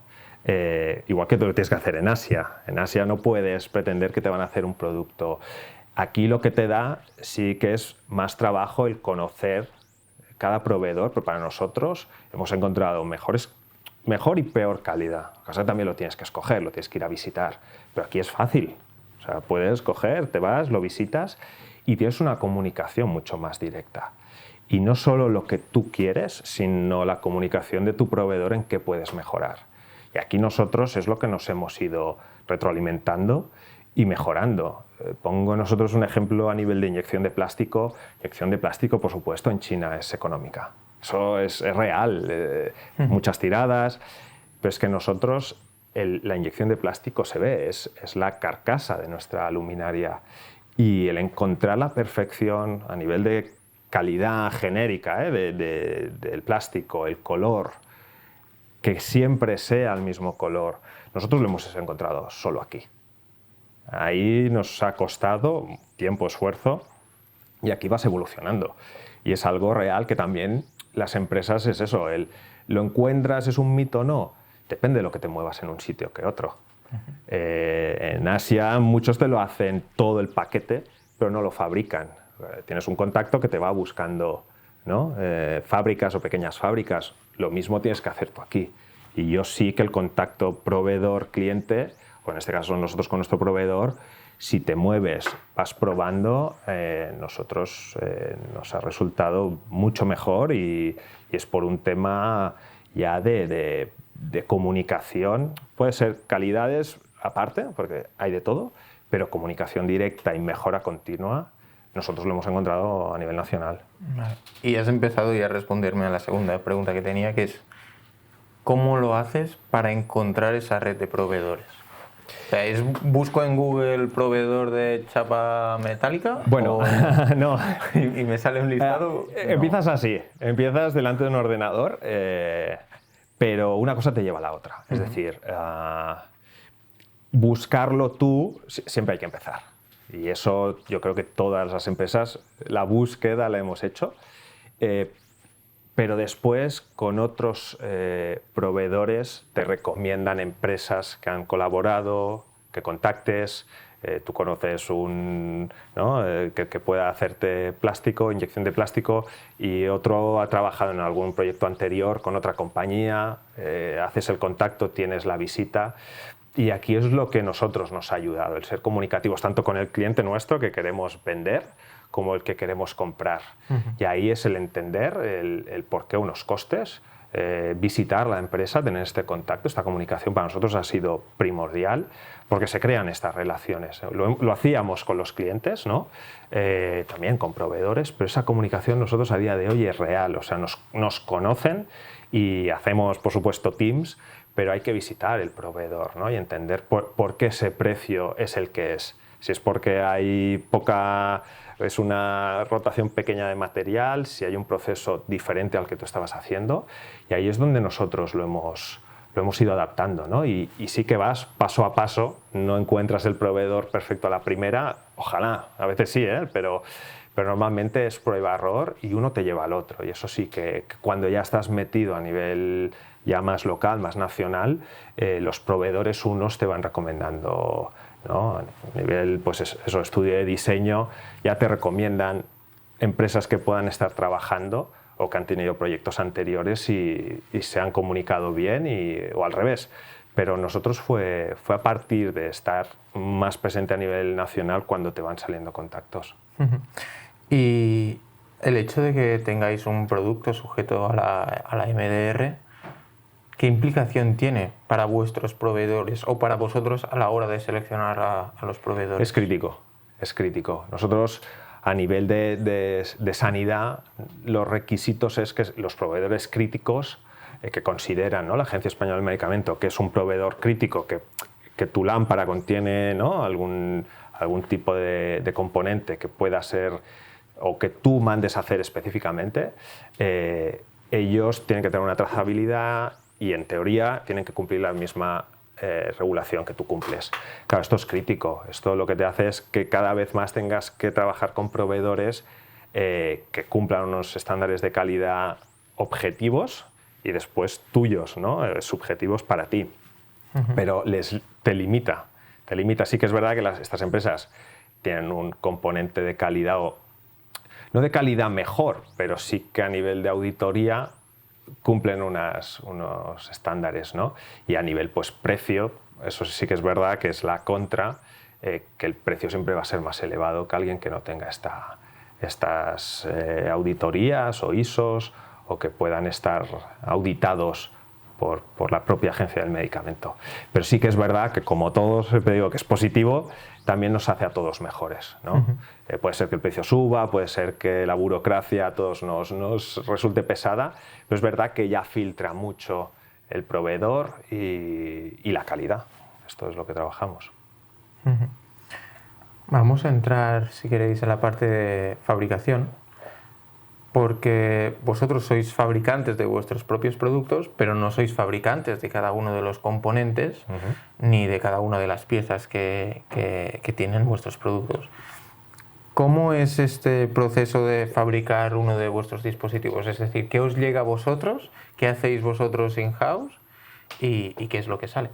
Igual que tú lo tienes que hacer en Asia. En Asia no puedes pretender que te van a hacer un producto. Aquí lo que te da sí que es más trabajo el conocer cada proveedor, pero para nosotros hemos encontrado mejor y peor calidad. O sea, también lo tienes que escoger, lo tienes que ir a visitar. Pero aquí es fácil. O sea, puedes coger, te vas, lo visitas y tienes una comunicación mucho más directa. Y no solo lo que tú quieres, sino la comunicación de tu proveedor en qué puedes mejorar. Y aquí nosotros es lo que nos hemos ido retroalimentando y mejorando. Pongo nosotros un ejemplo a nivel de inyección de plástico. Inyección de plástico, por supuesto, en China es económica. Eso es real, muchas tiradas, pero es que nosotros la inyección de plástico se ve, es la carcasa de nuestra luminaria. Y el encontrar la perfección a nivel de calidad genérica del plástico, el color, que siempre sea el mismo color, nosotros lo hemos encontrado solo aquí. Ahí nos ha costado tiempo, esfuerzo, y aquí vas evolucionando. Y es algo real que también las empresas es eso, ¿lo encuentras, es un mito o no? Depende de lo que te muevas en un sitio que otro. En Asia muchos te lo hacen todo el paquete, pero no lo fabrican. Tienes un contacto que te va buscando, ¿no? Fábricas o pequeñas fábricas, lo mismo tienes que hacer tú aquí. Y yo sí que el contacto proveedor-cliente, o en este caso nosotros con nuestro proveedor, si te mueves, vas probando, nosotros nos ha resultado mucho mejor y es por un tema ya de comunicación. Puede ser calidades aparte, porque hay de todo, pero comunicación directa y mejora continua, nosotros lo hemos encontrado a nivel nacional. Vale. Y has empezado ya a responderme a la segunda pregunta que tenía, que es ¿cómo lo haces para encontrar esa red de proveedores? O sea, ¿busco en Google proveedor de chapa metálica? Bueno, no. ¿Y me sale un listado? Empiezas así, empiezas delante de un ordenador, pero una cosa te lleva a la otra. Es decir, buscarlo tú, siempre hay que empezar. Y eso yo creo que todas las empresas, la búsqueda la hemos hecho. Pero después con otros proveedores te recomiendan empresas que han colaborado, que contactes, tú conoces ¿no? que pueda hacerte plástico, inyección de plástico, y otro ha trabajado en algún proyecto anterior con otra compañía, haces el contacto, tienes la visita. Y aquí es lo que nosotros nos ha ayudado, el ser comunicativos tanto con el cliente nuestro que queremos vender, como el que queremos comprar. Y ahí es el entender el por qué unos costes, visitar la empresa, tener este contacto, esta comunicación para nosotros ha sido primordial, porque se crean estas relaciones. Lo hacíamos con los clientes, ¿no? También con proveedores, pero esa comunicación nosotros a día de hoy es real, o sea, nos conocen y hacemos, por supuesto, Teams, pero hay que visitar el proveedor, ¿no? Y entender por qué ese precio es el que es. Si es porque hay es una rotación pequeña de material, si hay un proceso diferente al que tú estabas haciendo, y ahí es donde nosotros lo hemos ido adaptando, ¿no? Y sí que vas paso a paso, no encuentras el proveedor perfecto a la primera, ojalá, a veces sí, pero pero normalmente es prueba-error y uno te lleva al otro. Y eso sí que cuando ya estás metido a nivel ya más local, más nacional, los proveedores unos te van recomendando, ¿no? A nivel, pues eso, estudio de diseño, ya te recomiendan empresas que puedan estar trabajando o que han tenido proyectos anteriores y se han comunicado bien, o al revés. Pero nosotros fue a partir de estar más presente a nivel nacional cuando te van saliendo contactos. Y el hecho de que tengáis un producto sujeto a la MDR, ¿qué implicación tiene para vuestros proveedores o para vosotros a la hora de seleccionar a los proveedores? Es crítico, es crítico. Nosotros, a nivel de sanidad, los requisitos es que los proveedores críticos que consideran, ¿no?, la Agencia Española del Medicamento, que es un proveedor crítico, que tu lámpara contiene, ¿no?, algún tipo de componente que pueda ser o que tú mandes a hacer específicamente, ellos tienen que tener una trazabilidad y en teoría tienen que cumplir la misma regulación que tú cumples. Claro, esto es crítico. Esto lo que te hace es que cada vez más tengas que trabajar con proveedores que cumplan unos estándares de calidad objetivos y después tuyos, ¿no?, subjetivos para ti. Pero te limita. Sí que es verdad que estas empresas tienen un componente de calidad, no de calidad mejor, pero sí que a nivel de auditoría cumplen unos estándares, ¿no? Y a nivel, pues, precio, eso sí que es verdad que es la contra, que el precio siempre va a ser más elevado que alguien que no tenga estas auditorías o ISOs, o que puedan estar auditados por la propia Agencia del Medicamento. Pero sí que es verdad que, como todos, siempre digo que es positivo, también nos hace a todos mejores, ¿no? Puede ser que el precio suba, puede ser que la burocracia a todos nos resulte pesada, pero es verdad que ya filtra mucho el proveedor y la calidad. Esto es lo que trabajamos. Vamos a entrar, si queréis, en la parte de fabricación, porque vosotros sois fabricantes de vuestros propios productos, pero no sois fabricantes de cada uno de los componentes ni de cada una de las piezas que tienen vuestros productos. ¿Cómo es este proceso de fabricar uno de vuestros dispositivos? Es decir, ¿qué os llega a vosotros? ¿Qué hacéis vosotros in-house? ¿Y qué es lo que sale?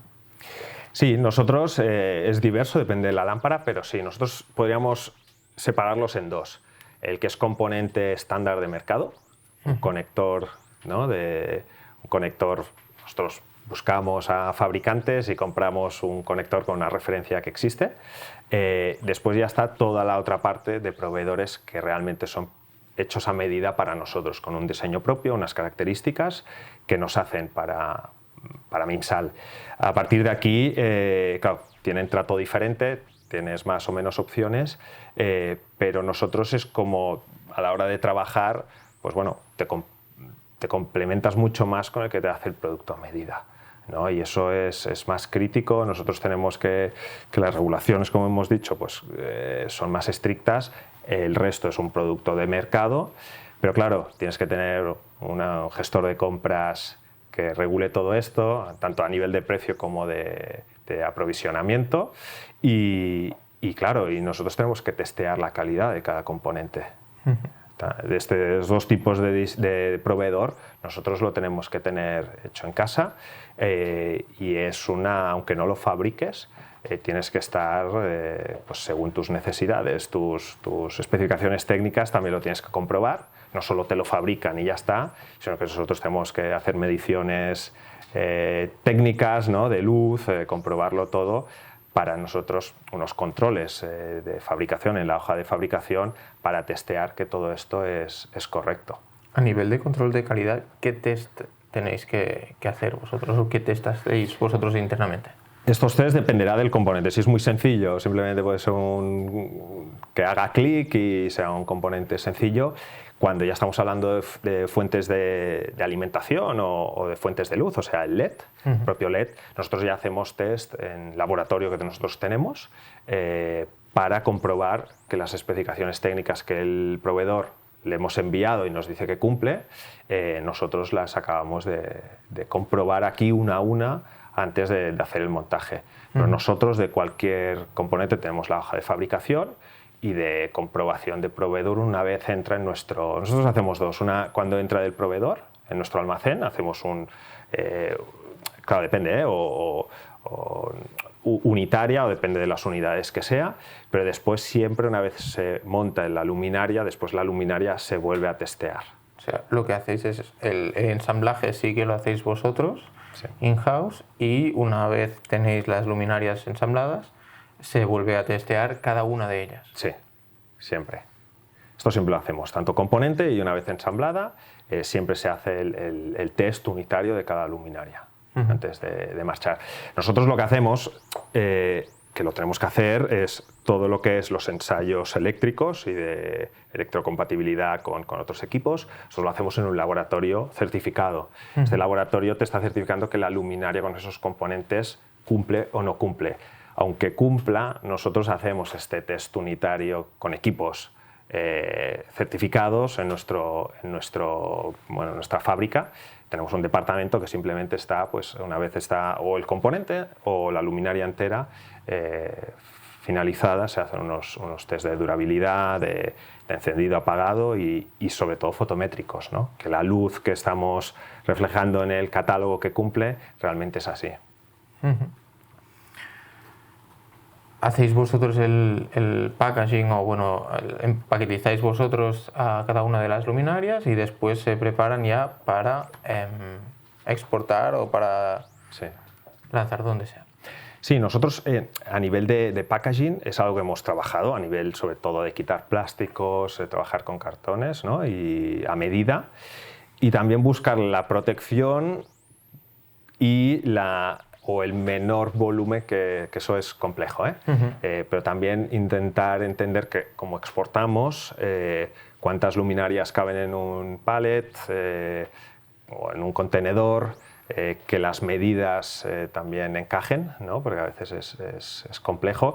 Sí, nosotros es diverso, depende de la lámpara, pero sí, nosotros podríamos separarlos en dos. El que es componente estándar de mercado, un conector, ¿no?, un conector, nosotros buscamos a fabricantes y compramos un conector con una referencia que existe. Después ya está toda la otra parte de proveedores que realmente son hechos a medida para nosotros, con un diseño propio, unas características que nos hacen para MIMSAL. A partir de aquí, claro, tienen trato diferente, tienes más o menos opciones, pero nosotros es como a la hora de trabajar, pues bueno, te complementas mucho más con el que te hace el producto a medida, ¿no? Y eso es más crítico. Nosotros tenemos que las regulaciones, como hemos dicho, pues son más estrictas, el resto es un producto de mercado, pero claro, tienes que tener un gestor de compras que regule todo esto, tanto a nivel de precio como de aprovisionamiento, y claro, y nosotros tenemos que testear la calidad de cada componente. De estos dos tipos de proveedor, nosotros lo tenemos que tener hecho en casa, y aunque no lo fabriques, tienes que estar, pues según tus necesidades, tus especificaciones técnicas, también lo tienes que comprobar. No solo te lo fabrican y ya está, sino que nosotros tenemos que hacer mediciones técnicas, ¿no?, de luz, comprobarlo todo, para nosotros unos controles de fabricación en la hoja de fabricación para testear que todo esto es correcto. A nivel de control de calidad, ¿qué test tenéis que hacer vosotros o qué test hacéis vosotros internamente? Estos test dependerá del componente. Si es muy sencillo, simplemente puede ser que haga clic y sea un componente sencillo. Cuando ya estamos hablando de fuentes de alimentación o de fuentes de luz, o sea, el LED, el propio LED, nosotros ya hacemos test en laboratorio que nosotros tenemos para comprobar que las especificaciones técnicas que el proveedor le hemos enviado y nos dice que cumple, nosotros las acabamos de comprobar aquí una a una antes de hacer el montaje. Pero nosotros de cualquier componente tenemos la hoja de fabricación y de comprobación de proveedor una vez entra en nuestro... Nosotros hacemos dos. Una, cuando entra del proveedor en nuestro almacén, hacemos un... claro, depende, o unitaria, o depende de las unidades que sea, pero después siempre una vez se monta en la luminaria, después la luminaria se vuelve a testear. O sea, lo que hacéis es el ensamblaje sí que lo hacéis vosotros, Sí. in-house, y una vez tenéis las luminarias ensambladas, se vuelve a testear cada una de ellas. Sí, siempre. Esto siempre lo hacemos, tanto componente y una vez ensamblada, siempre se hace el test unitario de cada luminaria antes de marchar. Nosotros lo que hacemos, que lo tenemos que hacer, es todo lo que es los ensayos eléctricos y de electrocompatibilidad con otros equipos. Nosotros lo hacemos en un laboratorio certificado. Este laboratorio te está certificando que la luminaria con esos componentes cumple o no cumple. Aunque cumpla, nosotros hacemos este test unitario con equipos certificados en nuestra fábrica. Tenemos un departamento que simplemente está, pues una vez está o el componente o la luminaria entera finalizada, se hacen unos test de durabilidad, de encendido, apagado y sobre todo fotométricos, ¿no? Que la luz que estamos reflejando en el catálogo que cumple realmente es así. ¿Hacéis vosotros el packaging o bueno, empaquetizáis vosotros a cada una de las luminarias y después se preparan ya para exportar o para lanzar donde sea? Sí, nosotros a nivel de packaging es algo que hemos trabajado, a nivel sobre todo de quitar plásticos, trabajar con cartones, ¿no? Y a medida, y también buscar la protección y o el menor volumen, que eso es complejo, pero también intentar entender que como exportamos, cuántas luminarias caben en un pallet o en un contenedor, que las medidas también encajen, ¿no? Porque a veces es complejo,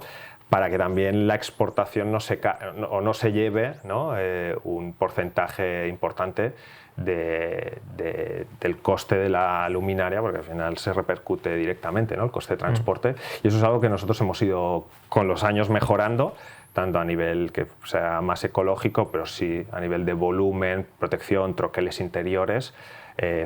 para que también la exportación no se lleve, ¿no? Un porcentaje importante del coste de la luminaria, porque al final se repercute directamente, ¿no? El coste de transporte, y eso es algo que nosotros hemos ido con los años mejorando, tanto a nivel que sea más ecológico, pero sí a nivel de volumen, protección, troqueles interiores,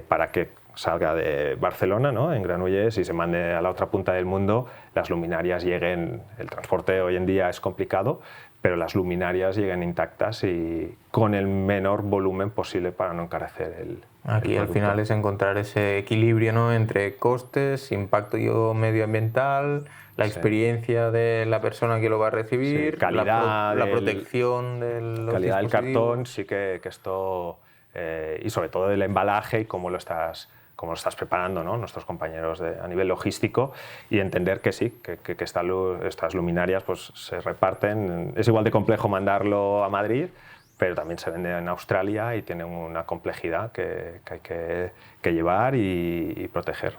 para que salga de Barcelona, ¿no? En Granollers, y se mande a la otra punta del mundo, las luminarias lleguen. El transporte hoy en día es complicado, pero las luminarias lleguen intactas y con el menor volumen posible para no encarecer el Aquí al final es encontrar ese equilibrio, ¿no? Entre costes, impacto medioambiental, la experiencia de la persona que lo va a recibir, calidad, la protección de los calidad del dispositivos. cartón, sí que esto, y sobre todo del embalaje y cómo lo estás preparando, ¿no? Nuestros compañeros a nivel logístico, y entender que sí, que estas luminarias pues, se reparten. Es igual de complejo mandarlo a Madrid, pero también se vende en Australia y tiene una complejidad que hay que llevar y proteger.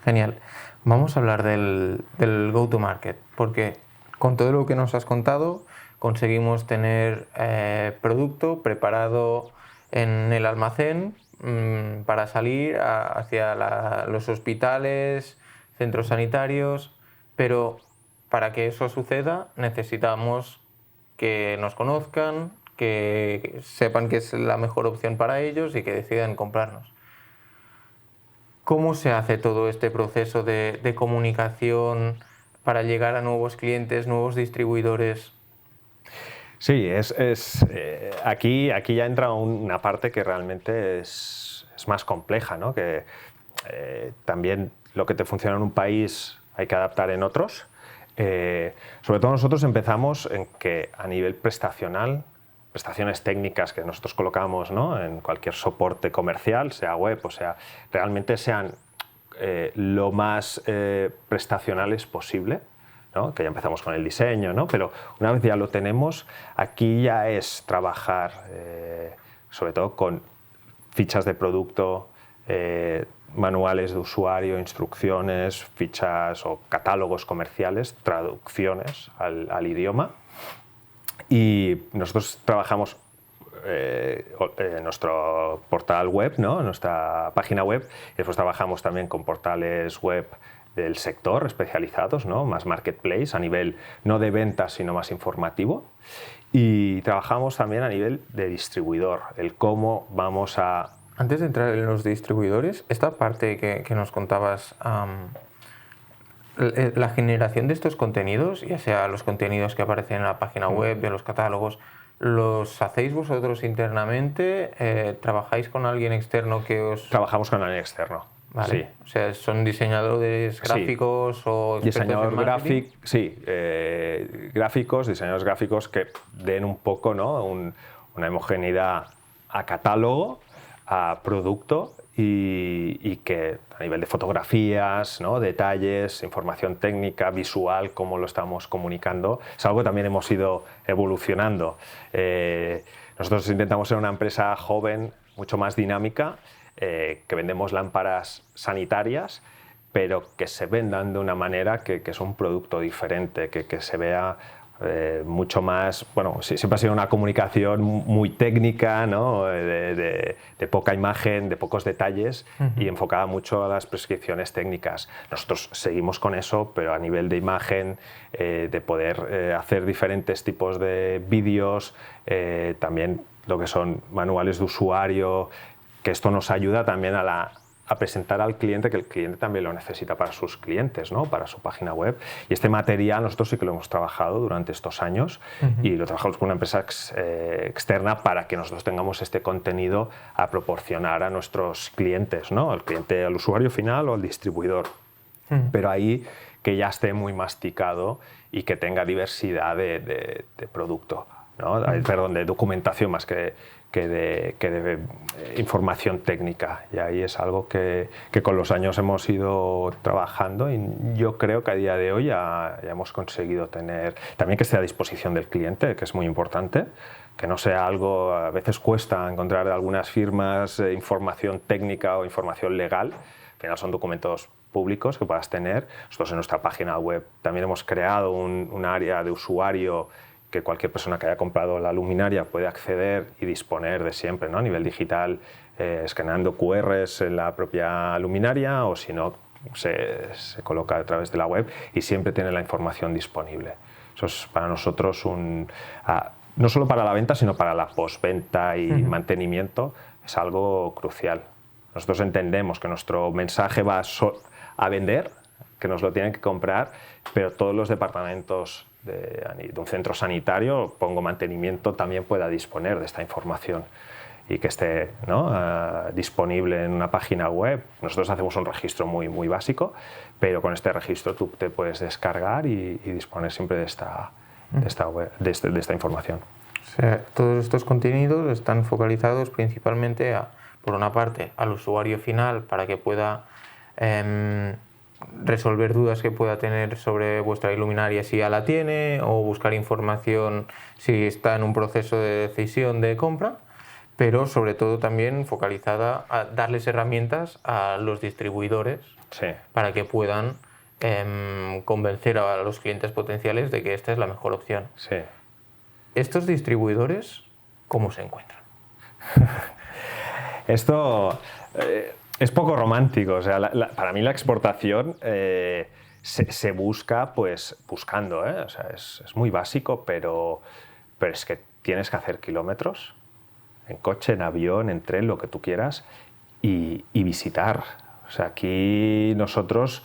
Genial. Vamos a hablar del go-to-market, porque con todo lo que nos has contado conseguimos tener producto preparado en el almacén para salir hacia los hospitales, centros sanitarios, pero para que eso suceda necesitamos que nos conozcan, que sepan que es la mejor opción para ellos y que decidan comprarnos. ¿Cómo se hace todo este proceso de comunicación para llegar a nuevos clientes, nuevos distribuidores? Sí, aquí ya entra una parte que realmente es más compleja, ¿no? Que también lo que te funciona en un país hay que adaptar en otros. Sobre todo nosotros empezamos en que a nivel prestacional, prestaciones técnicas que nosotros colocamos, ¿no? En cualquier soporte comercial, sea web o sea, realmente sean lo más prestacionales posible, ¿no? Que ya empezamos con el diseño, ¿no? Pero una vez ya lo tenemos, aquí ya es trabajar sobre todo con fichas de producto, manuales de usuario, instrucciones, fichas o catálogos comerciales, traducciones al idioma. Y nosotros trabajamos en nuestro portal web, ¿no? En nuestra página web, y después trabajamos también con portales web del sector especializados, ¿no? Más marketplace, a nivel no de ventas, sino más informativo. Y trabajamos también a nivel de distribuidor, el cómo vamos a... Antes de entrar en los distribuidores, esta parte que nos contabas, la generación de estos contenidos, ya sea los contenidos que aparecen en la página web, de los catálogos, ¿los hacéis vosotros internamente? ¿Trabajáis con alguien externo que os...? Trabajamos con alguien externo. Vale. Sí. O sea, ¿son diseñadores gráficos o expertos en marketing? Sí, gráficos, diseñadores gráficos que den un poco, ¿no? Una homogeneidad a catálogo, a producto y que a nivel de fotografías, ¿no? Detalles, información técnica, visual, cómo lo estamos comunicando, es algo que también hemos ido evolucionando. Nosotros intentamos ser una empresa joven, mucho más dinámica, que vendemos lámparas sanitarias, pero que se vendan de una manera que es un producto diferente, que se vea mucho más, bueno, siempre ha sido una comunicación muy técnica, ¿no? de poca imagen, de pocos detalles y enfocada mucho a las prescripciones técnicas. Nosotros seguimos con eso, pero a nivel de imagen, de poder hacer diferentes tipos de vídeos, también lo que son manuales de usuario, que esto nos ayuda también a presentar al cliente, que el cliente también lo necesita para sus clientes, ¿no? Para su página web. Y este material nosotros sí que lo hemos trabajado durante estos años y lo trabajamos con una empresa externa para que nosotros tengamos este contenido a proporcionar a nuestros clientes, ¿no? Al usuario final o al distribuidor. Pero ahí que ya esté muy masticado y que tenga diversidad de producto, ¿no? Perdón, de documentación más que de información técnica, y ahí es algo que con los años hemos ido trabajando y yo creo que a día de hoy ya hemos conseguido tener, también que esté a disposición del cliente, que es muy importante, que no sea algo, a veces cuesta encontrar de algunas firmas información técnica o información legal, al final son documentos públicos que puedas tener. Nosotros en nuestra página web también hemos creado un área de usuario que cualquier persona que haya comprado la luminaria puede acceder y disponer de siempre, ¿no? A nivel digital, escaneando QRs en la propia luminaria o si no, se coloca a través de la web y siempre tiene la información disponible. Eso es para nosotros no solo para la venta, sino para la postventa y mantenimiento, es algo crucial. Nosotros entendemos que nuestro mensaje va a vender, que nos lo tienen que comprar, pero todos los departamentos de un centro sanitario, pongo mantenimiento, también pueda disponer de esta información y que esté, ¿no? Disponible en una página web. Nosotros hacemos un registro muy básico, pero con este registro tú te puedes descargar y disponer siempre de esta información. O sea, todos estos contenidos están focalizados principalmente por una parte, al usuario final para que pueda resolver dudas que pueda tener sobre vuestra iluminaria si ya la tiene, o buscar información si está en un proceso de decisión de compra, pero sobre todo también focalizada a darles herramientas a los distribuidores para que puedan convencer a los clientes potenciales de que esta es la mejor opción. Sí. ¿Estos distribuidores cómo se encuentran? Esto es poco romántico. O sea, para mí la exportación se busca pues buscando, O sea, es muy básico, pero es que tienes que hacer kilómetros en coche, en avión, en tren, lo que tú quieras, y visitar. O sea, aquí nosotros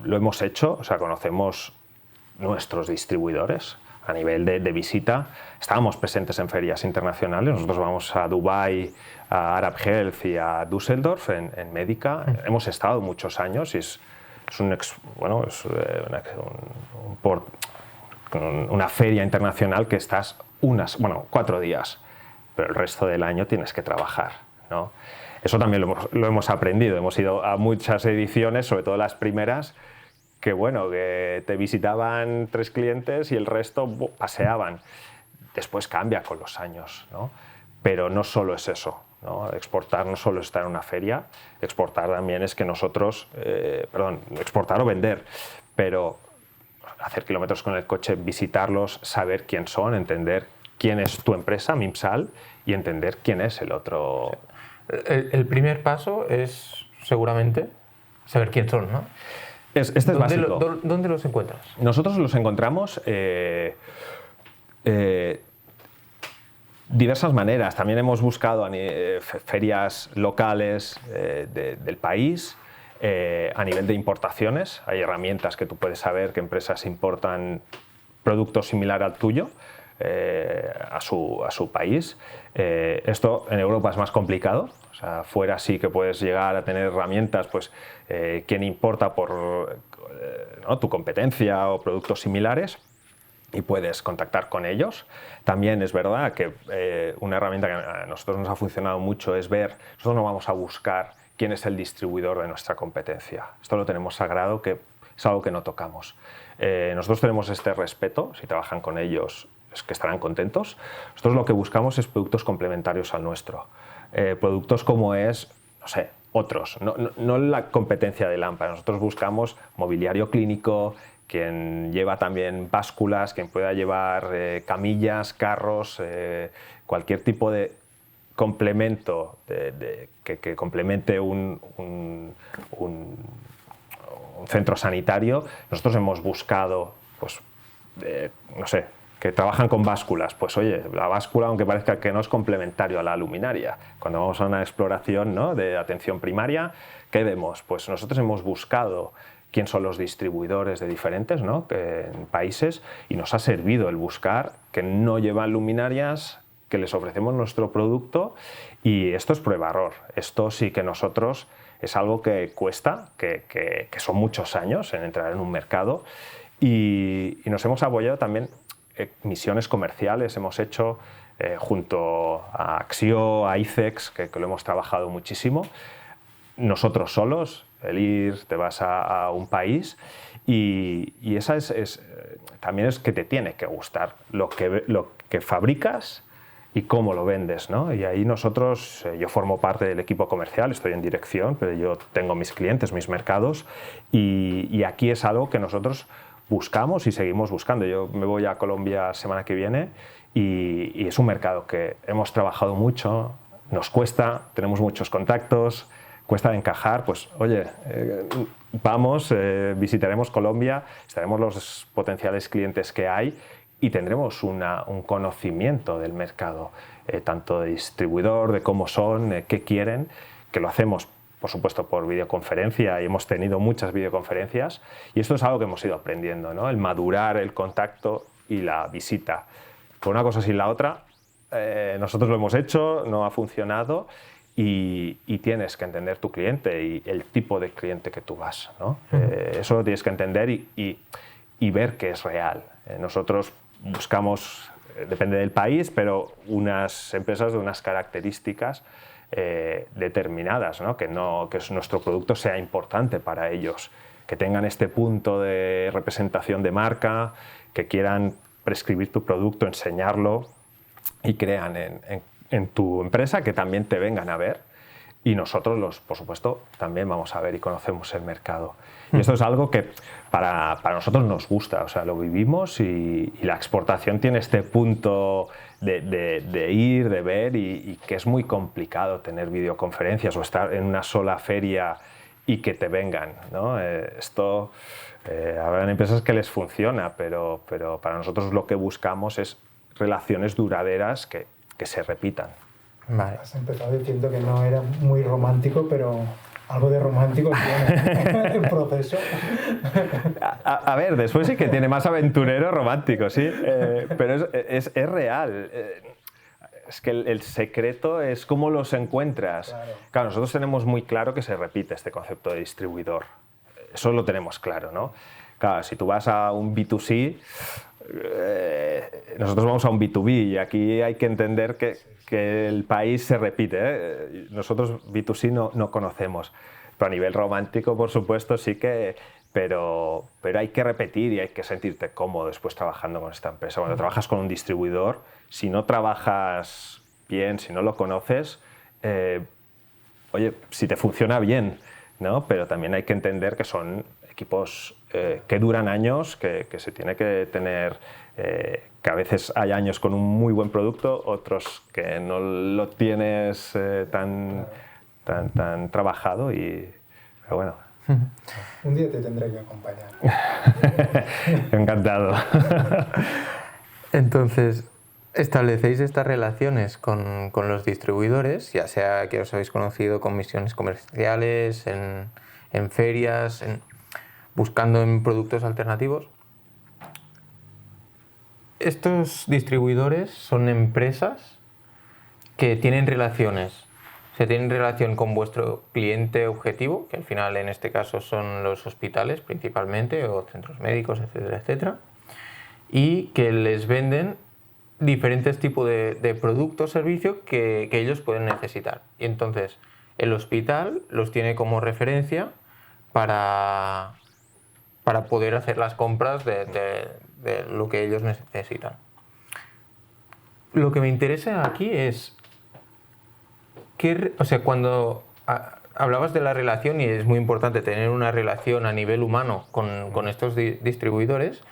lo hemos hecho, o sea, conocemos nuestros distribuidores a nivel de visita. Estábamos presentes en ferias internacionales. Nosotros vamos a Dubái, a Arab Health y a Düsseldorf en Médica. Hemos estado muchos años y es una feria internacional que estás 4 días, pero el resto del año tienes que trabajar, ¿no? Eso también lo hemos aprendido. Hemos ido a muchas ediciones, sobre todo las primeras, que te visitaban 3 clientes y el resto paseaban. Después cambia con los años, ¿no? Pero no solo es eso, ¿no? Exportar no solo es estar en una feria, exportar también es que nosotros, exportar o vender, pero hacer kilómetros con el coche, visitarlos, saber quién son, entender quién es tu empresa, Mimsal, y entender quién es el otro. El primer paso es seguramente saber quién son, ¿no? Este es básico. ¿Dónde los encuentras? Nosotros los encontramos diversas maneras. También hemos buscado ferias locales del país. A nivel de importaciones, hay herramientas que tú puedes saber qué empresas importan productos similar al tuyo a su país. Esto en Europa es más complicado. O sea, fuera sí que puedes llegar a tener herramientas, pues quién importa por ¿no? tu competencia o productos similares, y puedes contactar con ellos. También es verdad que una herramienta que a nosotros nos ha funcionado mucho es ver, nosotros no vamos a buscar quién es el distribuidor de nuestra competencia. Esto lo tenemos sagrado, que es algo que no tocamos. Nosotros tenemos este respeto, si trabajan con ellos es que estarán contentos. Nosotros lo que buscamos es productos complementarios al nuestro. Productos como es, no sé, otros, no la competencia de lámpara. Nosotros buscamos mobiliario clínico, quien lleva también básculas, quien pueda llevar camillas, carros, cualquier tipo de complemento que complemente un centro sanitario. Nosotros hemos buscado, pues, no sé, que trabajan con básculas. Pues oye, la báscula, aunque parezca que no, es complementario a la luminaria. Cuando vamos a una exploración, ¿no?, de atención primaria, ¿qué vemos? Pues nosotros hemos buscado quién son los distribuidores de diferentes, ¿no?, países, y nos ha servido el buscar que no llevan luminarias, que les ofrecemos nuestro producto, y esto es prueba-error. Esto sí que nosotros es algo que cuesta, que son muchos años en entrar en un mercado, y nos hemos apoyado también misiones comerciales. Hemos hecho junto a Axio, a ICEX, que lo hemos trabajado muchísimo, nosotros solos, el ir, te vas a un país, y esa también es que te tiene que gustar lo que fabricas y cómo lo vendes, ¿no? Y ahí nosotros, yo formo parte del equipo comercial, estoy en dirección, pero yo tengo mis clientes, mis mercados, y aquí es algo que nosotros buscamos y seguimos buscando. Yo me voy a Colombia semana que viene y es un mercado que hemos trabajado mucho, nos cuesta, tenemos muchos contactos, cuesta de encajar. Pues oye, vamos, visitaremos Colombia, estaremos los potenciales clientes que hay y tendremos un conocimiento del mercado, tanto de distribuidor, de cómo son, qué quieren, que lo hacemos por supuesto por videoconferencia, y hemos tenido muchas videoconferencias, y esto es algo que hemos ido aprendiendo, ¿no? El madurar el contacto y la visita. Por una cosa sin la otra, nosotros lo hemos hecho, no ha funcionado, y tienes que entender tu cliente y el tipo de cliente que tú vas, ¿no? Eso lo tienes que entender y ver que es real. Nosotros buscamos, depende del país, pero unas empresas de unas características determinadas, ¿no? Que nuestro producto sea importante para ellos, que tengan este punto de representación de marca, que quieran prescribir tu producto, enseñarlo, y crean en tu empresa, que también te vengan a ver, y nosotros, por supuesto, también vamos a ver y conocemos el mercado. Y esto es algo que para nosotros nos gusta, o sea, lo vivimos, y la exportación tiene este punto de ir, de ver, y que es muy complicado tener videoconferencias o estar en una sola feria y que te vengan, ¿no? Esto, habrán empresas que les funciona, pero para nosotros lo que buscamos es relaciones duraderas que se repitan. Vale. Has empezado diciendo que no era muy romántico, pero algo de romántico tiene el proceso. A ver, después sí que tiene más aventurero romántico, sí, pero es real. Es que el secreto es cómo los encuentras. Claro, nosotros tenemos muy claro que se repite este concepto de distribuidor. Eso lo tenemos claro, ¿no? Claro, si tú vas a un B2C, nosotros vamos a un B2B, y aquí hay que entender que el país se repite, Nosotros B2C no conocemos, pero a nivel romántico, por supuesto, sí que, pero hay que repetir y hay que sentirte cómodo después trabajando con esta empresa. Cuando trabajas con un distribuidor, si no trabajas bien, si no lo conoces, oye, si te funciona bien, ¿no? Pero también hay que entender que son equipos que duran años, que se tiene que tener, que a veces hay años con un muy buen producto, otros que no lo tienes tan trabajado, pero bueno, Un día te tendré que acompañar. Encantado. Entonces, establecéis estas relaciones con los distribuidores, ya sea que os habéis conocido con misiones comerciales, en ferias, buscando en productos alternativos. Estos distribuidores son empresas que tienen relaciones. Se tienen relación con vuestro cliente objetivo, que al final en este caso son los hospitales principalmente, o centros médicos, etcétera, etcétera, y que les venden diferentes tipos de productos o servicios que ellos pueden necesitar. Y entonces el hospital los tiene como referencia para poder hacer las compras de lo que ellos necesitan. Lo que me interesa aquí es cuando hablabas de la relación, y es muy importante tener una relación a nivel humano con estos distribuidores,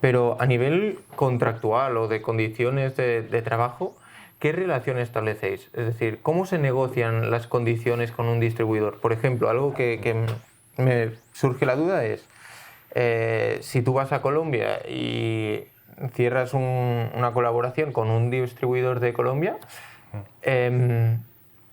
pero a nivel contractual o de condiciones de trabajo, ¿qué relación establecéis? Es decir, ¿cómo se negocian las condiciones con un distribuidor? Por ejemplo, algo que me surge la duda es, si tú vas a Colombia y cierras una colaboración con un distribuidor de Colombia,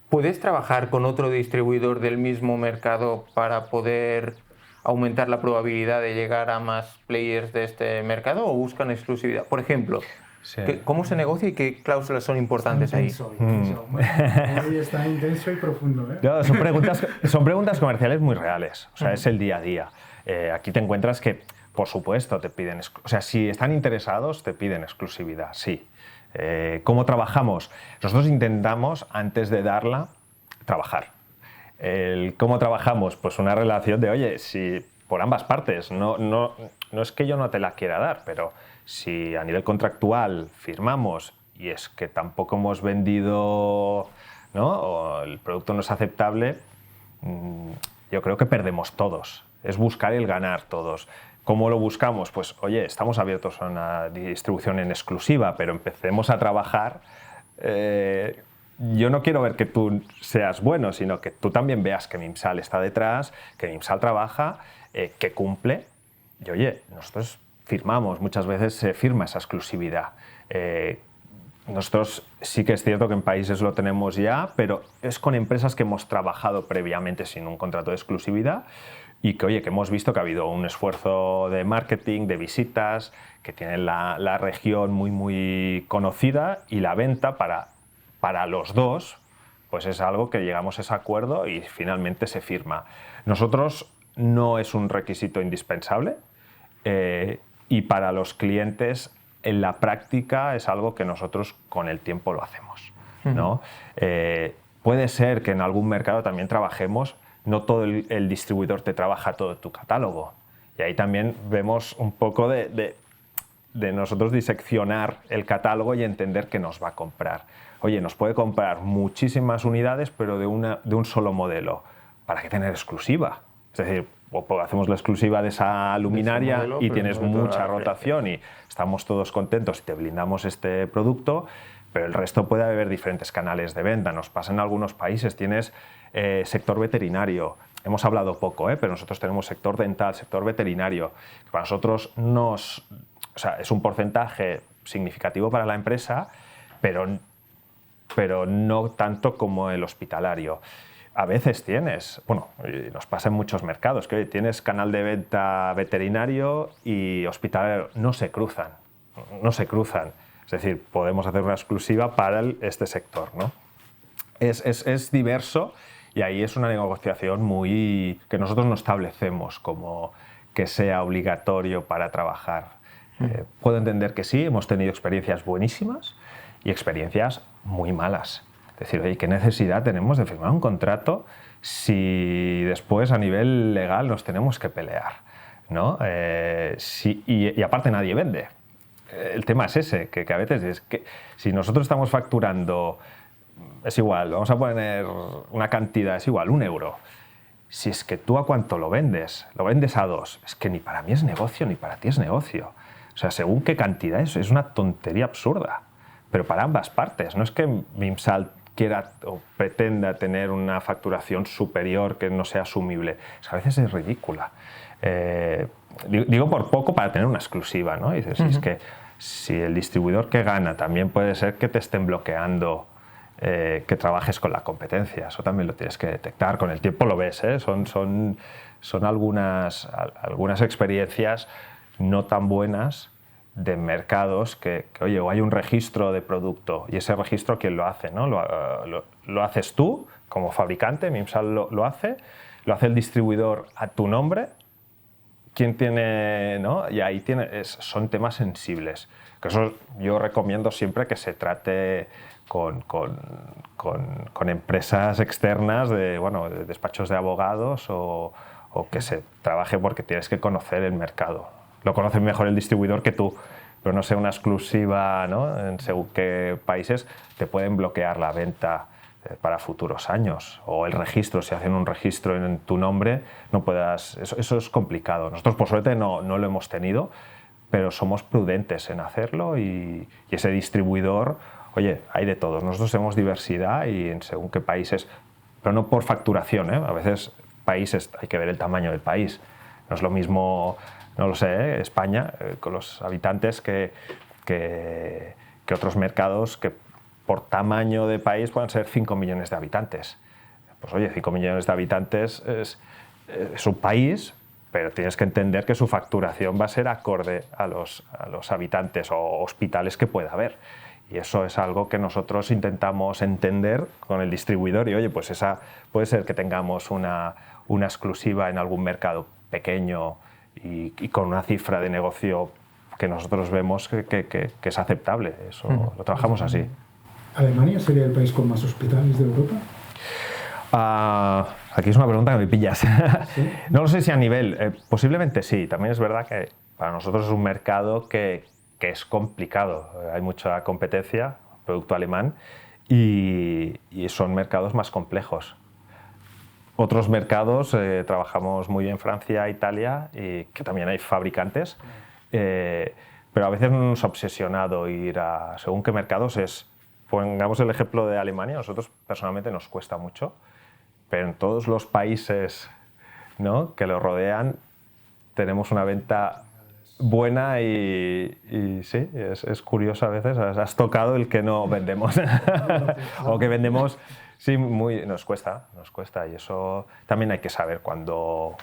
¿puedes trabajar con otro distribuidor del mismo mercado para poder aumentar la probabilidad de llegar a más players de este mercado, o buscan exclusividad? Por ejemplo, Sí. ¿cómo se negocia y qué cláusulas son importantes ahí? Hoy está intenso y profundo, ¿eh? No, son preguntas comerciales muy reales, o sea, es el día a día. Aquí te encuentras que, por supuesto, te piden, o sea, si están interesados, te piden exclusividad, sí. ¿Cómo trabajamos? Nosotros intentamos, antes de darla, trabajar. ¿Cómo trabajamos? Pues una relación de, oye, si por ambas partes, no es que yo no te la quiera dar, pero si a nivel contractual firmamos y es que tampoco hemos vendido, ¿no?, o el producto no es aceptable, yo creo que perdemos todos. Es buscar el ganar todos. ¿Cómo lo buscamos? Pues, oye, estamos abiertos a una distribución en exclusiva, pero empecemos a trabajar. Yo no quiero ver que tú seas bueno, sino que tú también veas que Mimsal está detrás, que Mimsal trabaja, que cumple. Y, oye, nosotros firmamos, muchas veces se firma esa exclusividad. Nosotros sí que es cierto que en países lo tenemos ya, pero es con empresas que hemos trabajado previamente sin un contrato de exclusividad, y que, oye, que hemos visto que ha habido un esfuerzo de marketing, de visitas, que tienen la región muy, muy conocida, y la venta para los dos, pues es algo que llegamos a ese acuerdo y finalmente se firma. Nosotros no es un requisito indispensable, y para los clientes en la práctica es algo que nosotros con el tiempo lo hacemos, ¿no? Puede ser que en algún mercado también trabajemos. No todo el distribuidor te trabaja todo tu catálogo. Y ahí también vemos un poco de nosotros diseccionar el catálogo y entender que nos va a comprar. Oye, nos puede comprar muchísimas unidades, pero de un solo modelo. ¿Para qué tener exclusiva? Es decir, hacemos la exclusiva de esa luminaria modelo, y tienes mucha rotación y estamos todos contentos y te blindamos este producto, pero el resto puede haber diferentes canales de venta. Nos pasa en algunos países, tienes sector veterinario. Hemos hablado poco, pero nosotros tenemos sector dental, sector veterinario. Para nosotros es un porcentaje significativo para la empresa, pero no tanto como el hospitalario. A veces tienes, nos pasa en muchos mercados, que tienes canal de venta veterinario y hospitalario, no se cruzan. Es decir, podemos hacer una exclusiva para este sector, ¿no? Es diverso. Y ahí es una negociación que nosotros no establecemos como que sea obligatorio para trabajar. Puedo entender que sí, hemos tenido experiencias buenísimas y experiencias muy malas. Es decir, oye, ¿qué necesidad tenemos de firmar un contrato si después a nivel legal nos tenemos que pelear, ¿no? Y aparte nadie vende. El tema es ese, que a veces es que si nosotros estamos facturando, es igual, vamos a poner una cantidad, es igual, 1 euro. Si es que tú a cuánto lo vendes a 2, es que ni para mí es negocio ni para ti es negocio. O sea, según qué cantidad es una tontería absurda. Pero para ambas partes, no es que Mimsal quiera o pretenda tener una facturación superior que no sea asumible. A veces es ridícula. Digo por poco para tener una exclusiva, ¿no? Y dices, es que si el distribuidor que gana también puede ser que te estén bloqueando que trabajes con la competencia. Eso también lo tienes que detectar. Con el tiempo lo ves, ¿eh? Son algunas experiencias no tan buenas de mercados que oye, o hay un registro de producto y ese registro, ¿quién lo hace? ¿No? Lo haces tú como fabricante, Mimsal lo hace el distribuidor a tu nombre. ¿Quién tiene, ¿no? Y ahí son temas sensibles. Que eso yo recomiendo siempre que se trate con empresas externas, de despachos de abogados o que se trabaje, porque tienes que conocer el mercado. Lo conoce mejor el distribuidor que tú, pero no sea una exclusiva, ¿no? En según qué países te pueden bloquear la venta para futuros años, o el registro, si hacen un registro en tu nombre, no puedas, eso es complicado. Nosotros por suerte no lo hemos tenido, pero somos prudentes en hacerlo y ese distribuidor, oye, hay de todo. Nosotros tenemos diversidad y en según qué países, pero no por facturación, ¿eh? A veces países, hay que ver el tamaño del país. No es lo mismo, no lo sé, España con los habitantes que otros mercados que por tamaño de país pueden ser 5 millones de habitantes. Pues oye, 5 millones de habitantes es un país, pero tienes que entender que su facturación va a ser acorde a los habitantes o hospitales que pueda haber. Y eso es algo que nosotros intentamos entender con el distribuidor y oye, pues esa puede ser que tengamos una exclusiva en algún mercado pequeño y con una cifra de negocio que nosotros vemos que es aceptable. Eso lo trabajamos así. ¿Alemania sería el país con más hospitales de Europa? Aquí es una pregunta que me pillas. ¿Sí? No lo sé si a nivel, posiblemente sí. También es verdad que para nosotros es un mercado que es complicado. Hay mucha competencia, producto alemán, y son mercados más complejos. Otros mercados, trabajamos muy bien Francia, Italia, y que también hay fabricantes, pero a veces nos hemos obsesionado ir a según qué mercados. Pongamos el ejemplo de Alemania, a nosotros personalmente nos cuesta mucho, pero en todos los países, ¿no?, que lo rodean tenemos una venta buena y sí, es curioso a veces, has tocado el que no vendemos o que vendemos, sí, nos cuesta y eso también hay que saber cuándo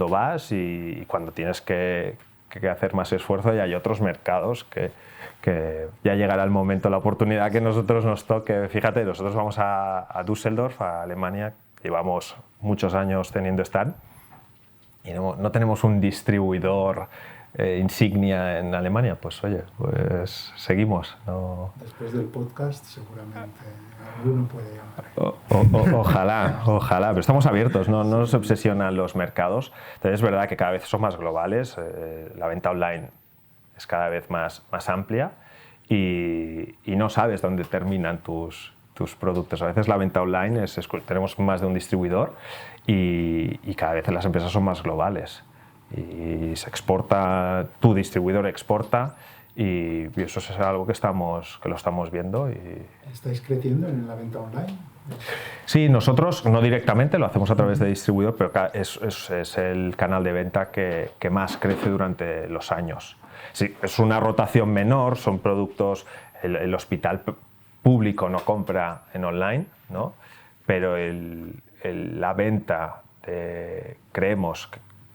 vas y cuándo tienes que hacer más esfuerzo, y hay otros mercados que ya llegará el momento, la oportunidad que nosotros nos toque. Fíjate, nosotros vamos a Düsseldorf, a Alemania, llevamos muchos años teniendo stand y no tenemos un distribuidor insignia en Alemania. Pues oye, pues seguimos, ¿no? Después del podcast seguramente alguno puede llamar. Ojalá, pero estamos abiertos, no nos obsesionan los mercados. Entonces es verdad que cada vez son más globales, la venta online es cada vez más amplia y no sabes dónde terminan tus productos. A veces la venta online tenemos más de un distribuidor y cada vez las empresas son más globales y se exporta, tu distribuidor exporta y eso es algo que lo estamos viendo. ¿Estáis creciendo en la venta online? Sí, nosotros no directamente, lo hacemos a través de distribuidor, pero es el canal de venta que más crece durante los años. Sí, es una rotación menor, son productos, el hospital público no compra en online, ¿no? Pero la venta, creemos,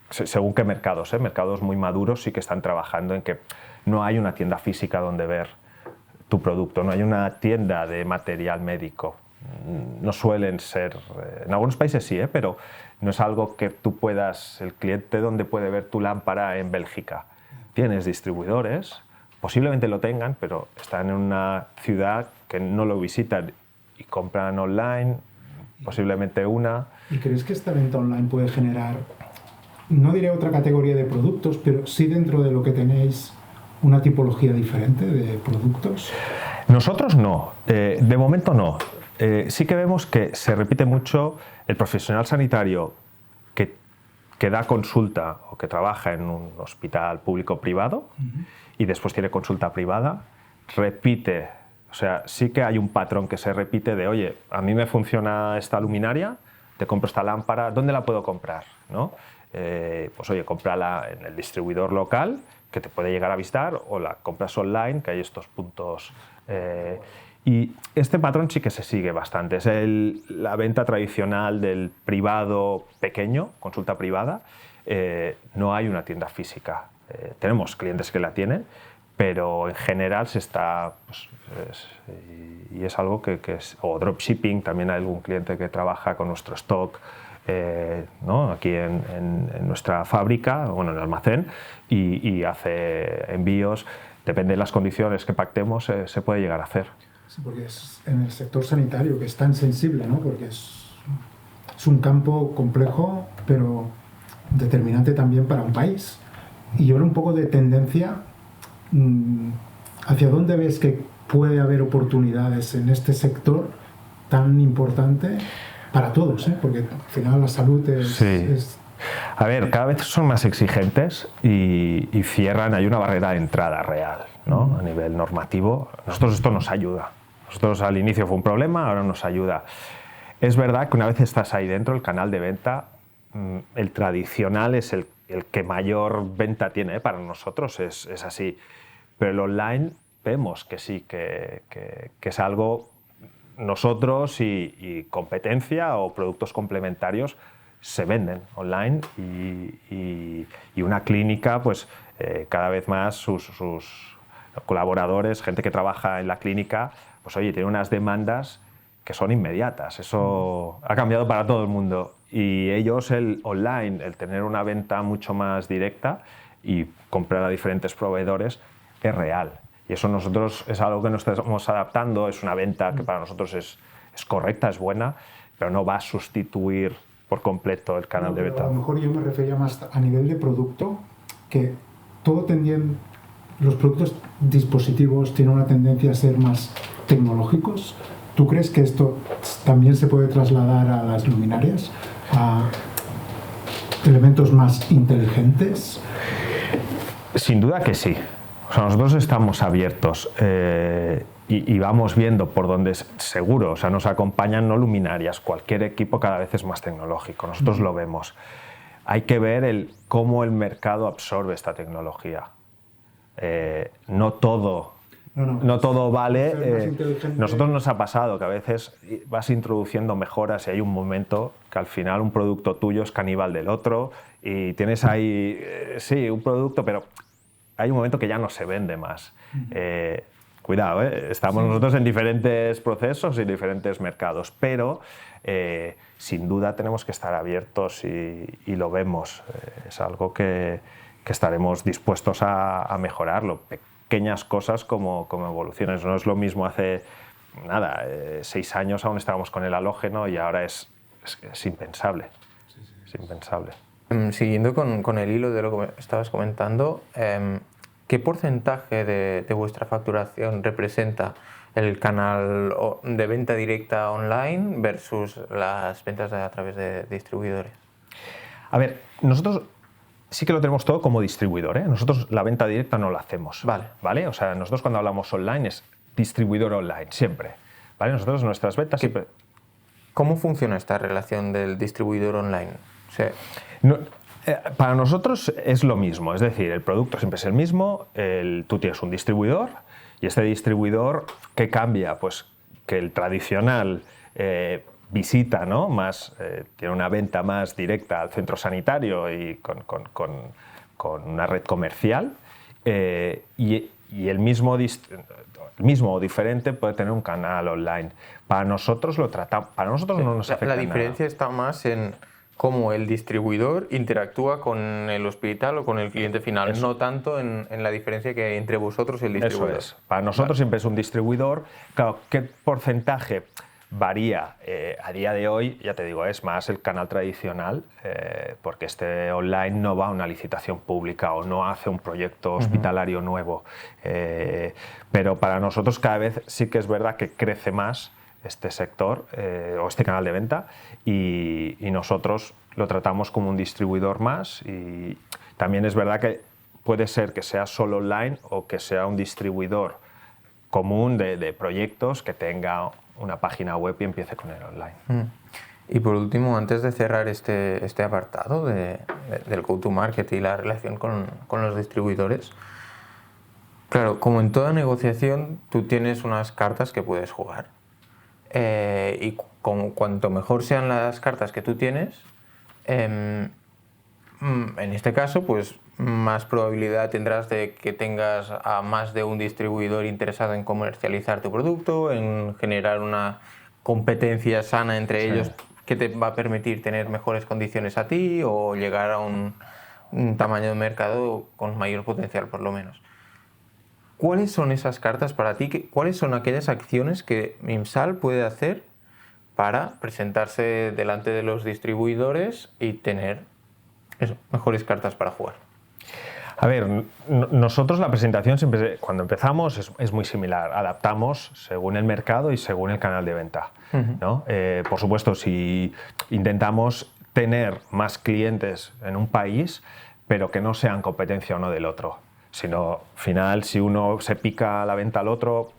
según qué mercados, mercados muy maduros sí que están trabajando en que no hay una tienda física donde ver tu producto, no hay una tienda de material médico. No suelen ser, en algunos países sí, pero no es algo que tú puedas, el cliente donde puede ver tu lámpara en Bélgica. Tienes distribuidores, posiblemente lo tengan, pero están en una ciudad que no lo visitan y compran online, posiblemente una. ¿Y crees que esta venta online puede generar, no diré otra categoría de productos, pero sí dentro de lo que tenéis una tipología diferente de productos? Nosotros no, de momento no. Sí que vemos que se repite mucho el profesional sanitario que da consulta o que trabaja en un hospital público-privado y después tiene consulta privada, repite O sea, sí que hay un patrón que se repite de, oye, a mí me funciona esta luminaria, te compro esta lámpara, ¿dónde la puedo comprar? ¿No? Pues oye, cómprala en el distribuidor local, que te puede llegar a visitar, o la compras online, que hay estos puntos. Y este patrón sí que se sigue bastante. Es la venta tradicional del privado pequeño, consulta privada. No hay una tienda física. Tenemos clientes que la tienen, pero en general se está... Pues, y es algo que es... O dropshipping, también hay algún cliente que trabaja con nuestro stock, ¿no? Aquí en nuestra fábrica, bueno, en el almacén, y hace envíos. Depende de las condiciones que pactemos, se puede llegar a hacer. Sí, porque es en el sector sanitario, que es tan sensible, ¿no? Porque es un campo complejo, pero determinante también para un país. Y yo veo un poco de tendencia, ¿hacia dónde ves que puede haber oportunidades en este sector tan importante para todos, ¿eh? Porque al final la salud es... A ver, cada vez son más exigentes y cierran, hay una barrera de entrada real, ¿no? A nivel normativo. Nosotros esto nos ayuda. Nosotros al inicio fue un problema, ahora nos ayuda. Es verdad que una vez estás ahí dentro, el canal de venta, el tradicional es el que mayor venta tiene, para nosotros es así. Pero el online vemos que sí, que es algo, nosotros y competencia o productos complementarios se venden online y una clínica, pues cada vez más sus colaboradores, gente que trabaja en la clínica, pues oye, tiene unas demandas que son inmediatas. Eso ha cambiado para todo el mundo. Y ellos, el online, el tener una venta mucho más directa y comprar a diferentes proveedores, es real. Y eso nosotros es algo que nos estamos adaptando, es una venta que para nosotros es correcta, es buena, pero no va a sustituir por completo el canal de venta. A lo mejor yo me refería más a nivel de producto, que todo los productos dispositivos tienen una tendencia a ser más tecnológicos. ¿Tú crees que esto también se puede trasladar a las luminarias, a elementos más inteligentes? Sin duda que sí. O sea, nosotros estamos abiertos y vamos viendo por dónde seguro. O sea, nos acompañan no luminarias. Cualquier equipo cada vez es más tecnológico. Nosotros lo vemos. Hay que ver cómo el mercado absorbe esta tecnología. No todo vale. Nosotros nos ha pasado que a veces vas introduciendo mejoras y hay un momento que al final un producto tuyo es caníbal del otro y tienes ahí, sí, un producto, pero hay un momento que ya no se vende más. Cuidado, estamos nosotros en diferentes procesos y diferentes mercados, pero sin duda tenemos que estar abiertos y lo vemos. Es algo que estaremos dispuestos a mejorarlo. Pequeñas cosas como evoluciones. No es lo mismo hace, 6 años aún estábamos con el halógeno y ahora es impensable. Es impensable. Siguiendo con el hilo de lo que estabas comentando, ¿qué porcentaje de vuestra facturación representa el canal de venta directa online versus las ventas a través de distribuidores? A ver, nosotros sí que lo tenemos todo como distribuidor, ¿eh? Nosotros la venta directa no la hacemos. Vale. O sea, nosotros cuando hablamos online es distribuidor online, siempre. ¿Vale? Nosotros nuestras ventas siempre... ¿Cómo funciona esta relación del distribuidor online? O sea, para nosotros es lo mismo, es decir, el producto siempre es el mismo, tú tienes un distribuidor y este distribuidor, ¿qué cambia? Pues que el tradicional visita, ¿no? Tiene una venta más directa al centro sanitario y con una red comercial y el mismo o diferente puede tener un canal online. Para nosotros no nos afecta nada. La diferencia está más en cómo el distribuidor interactúa con el hospital o con el cliente final, no tanto en la diferencia que hay entre vosotros y el distribuidor. Eso es. Para nosotros siempre es un distribuidor. Claro, ¿qué porcentaje varía? A día de hoy, ya te digo, es más el canal tradicional, porque este online no va a una licitación pública o no hace un proyecto hospitalario nuevo. Pero para nosotros cada vez sí que es verdad que crece más este sector o este canal de venta y nosotros lo tratamos como un distribuidor más y también es verdad que puede ser que sea solo online o que sea un distribuidor común de proyectos que tenga una página web y empiece con el online. Y por último, antes de cerrar este apartado del go-to-market y la relación con los distribuidores, claro, como en toda negociación, tú tienes unas cartas que puedes jugar. Y cuanto mejor sean las cartas que tú tienes, en este caso, pues más probabilidad tendrás de que tengas a más de un distribuidor interesado en comercializar tu producto, en generar una competencia sana entre ellos que te va a permitir tener mejores condiciones a ti o llegar a un tamaño de mercado con mayor potencial, por lo menos. ¿Cuáles son esas cartas para ti? ¿Cuáles son aquellas acciones que Mimsal puede hacer para presentarse delante de los distribuidores y tener mejores cartas para jugar? A ver, nosotros la presentación siempre, cuando empezamos, es muy similar. Adaptamos según el mercado y según el canal de venta, ¿no? Por supuesto, si intentamos tener más clientes en un país, pero que no sean competencia uno del otro, sino al final, si uno se pica la venta al otro,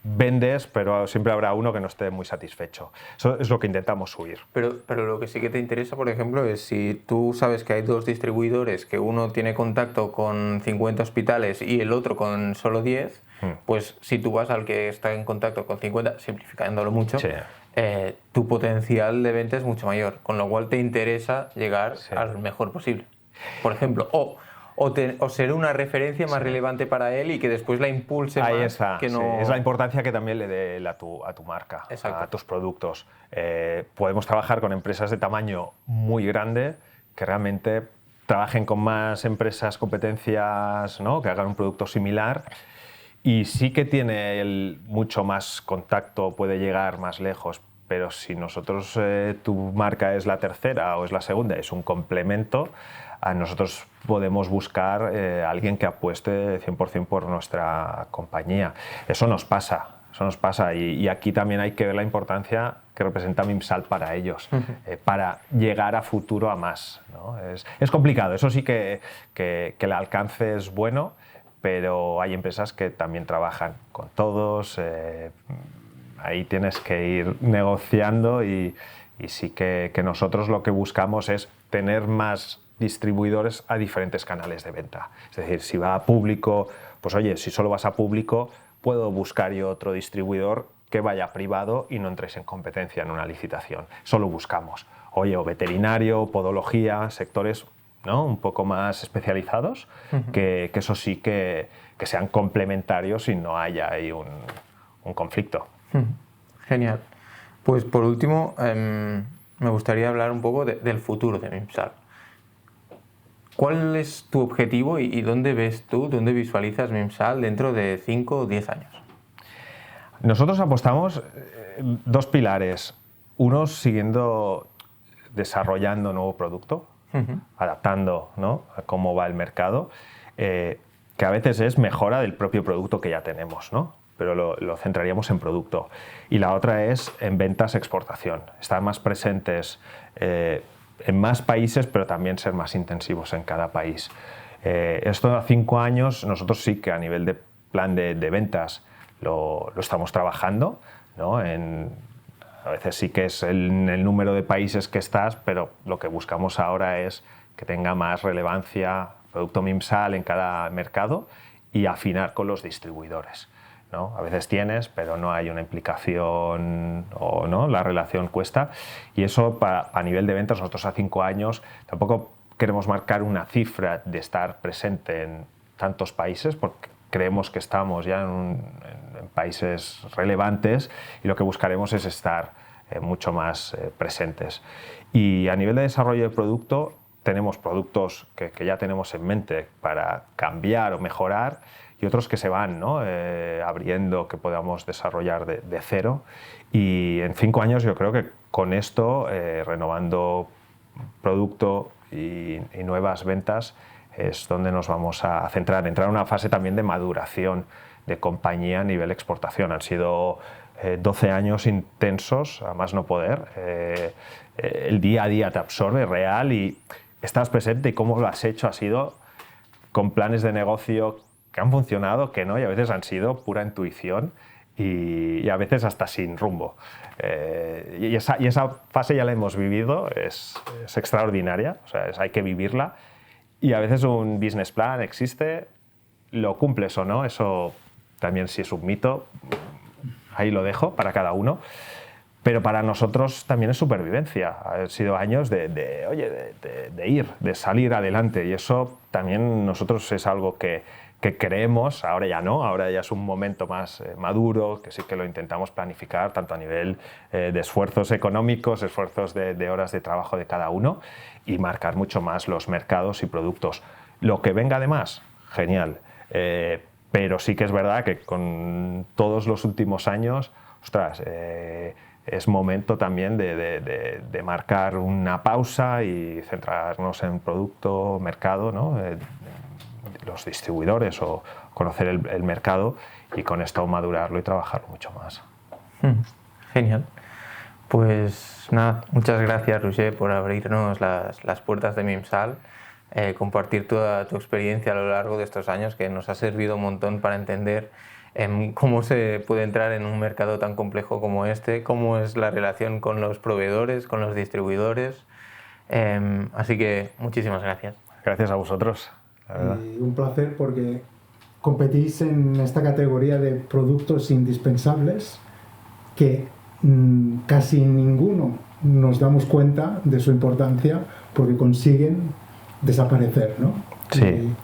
vendes, pero siempre habrá uno que no esté muy satisfecho. Eso es lo que intentamos subir. Pero lo que sí que te interesa, por ejemplo, es si tú sabes que hay dos distribuidores, que uno tiene contacto con 50 hospitales y el otro con solo 10, pues si tú vas al que está en contacto con 50, simplificándolo mucho, tu potencial de venta es mucho mayor, con lo cual te interesa llegar al mejor posible. Por ejemplo, o ser una referencia más relevante para él y que después la impulse Ahí más. está, Que no... Es la importancia que también le dé él a tu marca, a tus productos. Podemos trabajar con empresas de tamaño muy grande que realmente trabajen con más empresas, competencias, ¿no? Que hagan un producto similar, y sí que tiene él mucho más contacto, puede llegar más lejos. Pero si nosotros, tu marca es la tercera o es la segunda, es un complemento, nosotros podemos buscar a alguien que apueste 100% por nuestra compañía. Eso nos pasa. Y aquí también hay que ver la importancia que representa Mimsal para ellos, para llegar a futuro a más, ¿no? Es complicado, eso sí que el alcance es bueno, pero hay empresas que también trabajan con todos. Ahí tienes que ir negociando y sí que nosotros lo que buscamos es tener más distribuidores a diferentes canales de venta. Es decir, si va a público, pues oye, si solo vas a público, puedo buscar yo otro distribuidor que vaya a privado y no entréis en competencia en una licitación. Solo buscamos, oye, o veterinario, podología, sectores, ¿no? Un poco más especializados, que eso sí que sean complementarios y no haya ahí un conflicto. Genial. Pues por último, me gustaría hablar un poco del futuro de Mimsal. ¿Cuál es tu objetivo y dónde ves tú, dónde visualizas Mimsal dentro de 5 o 10 años? Nosotros apostamos dos pilares. Uno, desarrollando nuevo producto, adaptando, ¿no?, a cómo va el mercado, que a veces es mejora del propio producto que ya tenemos, ¿no? Pero lo centraríamos en producto. Y la otra es en ventas, exportación. Estar más presentes en más países, pero también ser más intensivos en cada país. Esto a 5 años, nosotros sí que a nivel de plan de ventas lo estamos trabajando, ¿no? A veces sí que es el número de países que estás, pero lo que buscamos ahora es que tenga más relevancia producto Mimsal en cada mercado y afinar con los distribuidores, ¿no? A veces tienes, pero no hay una implicación o no, la relación cuesta. Y eso a nivel de ventas, nosotros a 5 años tampoco queremos marcar una cifra de estar presente en tantos países, porque creemos que estamos ya en países relevantes y lo que buscaremos es estar mucho más presentes. Y a nivel de desarrollo de producto, tenemos productos que ya tenemos en mente para cambiar o mejorar, y otros que se van, ¿no?, abriendo, que podamos desarrollar de cero. Y en 5 años yo creo que con esto, renovando producto y nuevas ventas, es donde nos vamos a centrar, entrar en una fase también de maduración de compañía a nivel exportación. Han sido 12 años intensos, a más no poder. El día a día te absorbe real y estás presente, y cómo lo has hecho ha sido con planes de negocio que han funcionado, que no, y a veces han sido pura intuición y a veces hasta sin rumbo. Y esa fase ya la hemos vivido, es extraordinaria, o sea, hay que vivirla. Y a veces un business plan existe, lo cumples o no, eso también si es un mito, ahí lo dejo para cada uno. Pero para nosotros también es supervivencia. Han sido años de ir, de salir adelante. Y eso también nosotros es algo que creemos, ahora ya no, ahora ya es un momento más maduro, que sí que lo intentamos planificar, tanto a nivel de esfuerzos económicos, esfuerzos de horas de trabajo de cada uno, y marcar mucho más los mercados y productos. Lo que venga de más, genial. Pero sí que es verdad que con todos los últimos años, ostras, es momento también de marcar una pausa y centrarnos en producto, mercado, ¿no? Los distribuidores o conocer el mercado y con esto madurarlo y trabajarlo mucho más. Genial. Pues nada, muchas gracias, Roger, por abrirnos las puertas de Mimsal, compartir toda tu experiencia a lo largo de estos años, que nos ha servido un montón para entender cómo se puede entrar en un mercado tan complejo como este, cómo es la relación con los proveedores, con los distribuidores. Así que muchísimas gracias. Gracias a vosotros. Y un placer porque competís en esta categoría de productos indispensables que casi ninguno nos damos cuenta de su importancia porque consiguen desaparecer, ¿no? Sí.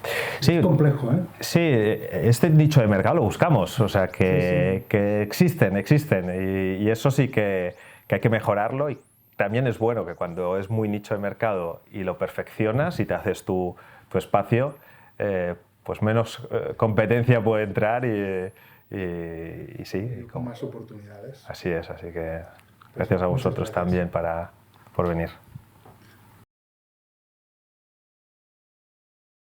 Es complejo, ¿eh? Sí, este nicho de mercado lo buscamos, o sea que existen y eso sí que hay que mejorarlo, y también es bueno que cuando es muy nicho de mercado y lo perfeccionas y te haces tu espacio, pues menos competencia puede entrar y sí. Con más oportunidades. Así es, así que gracias a vosotros también por venir.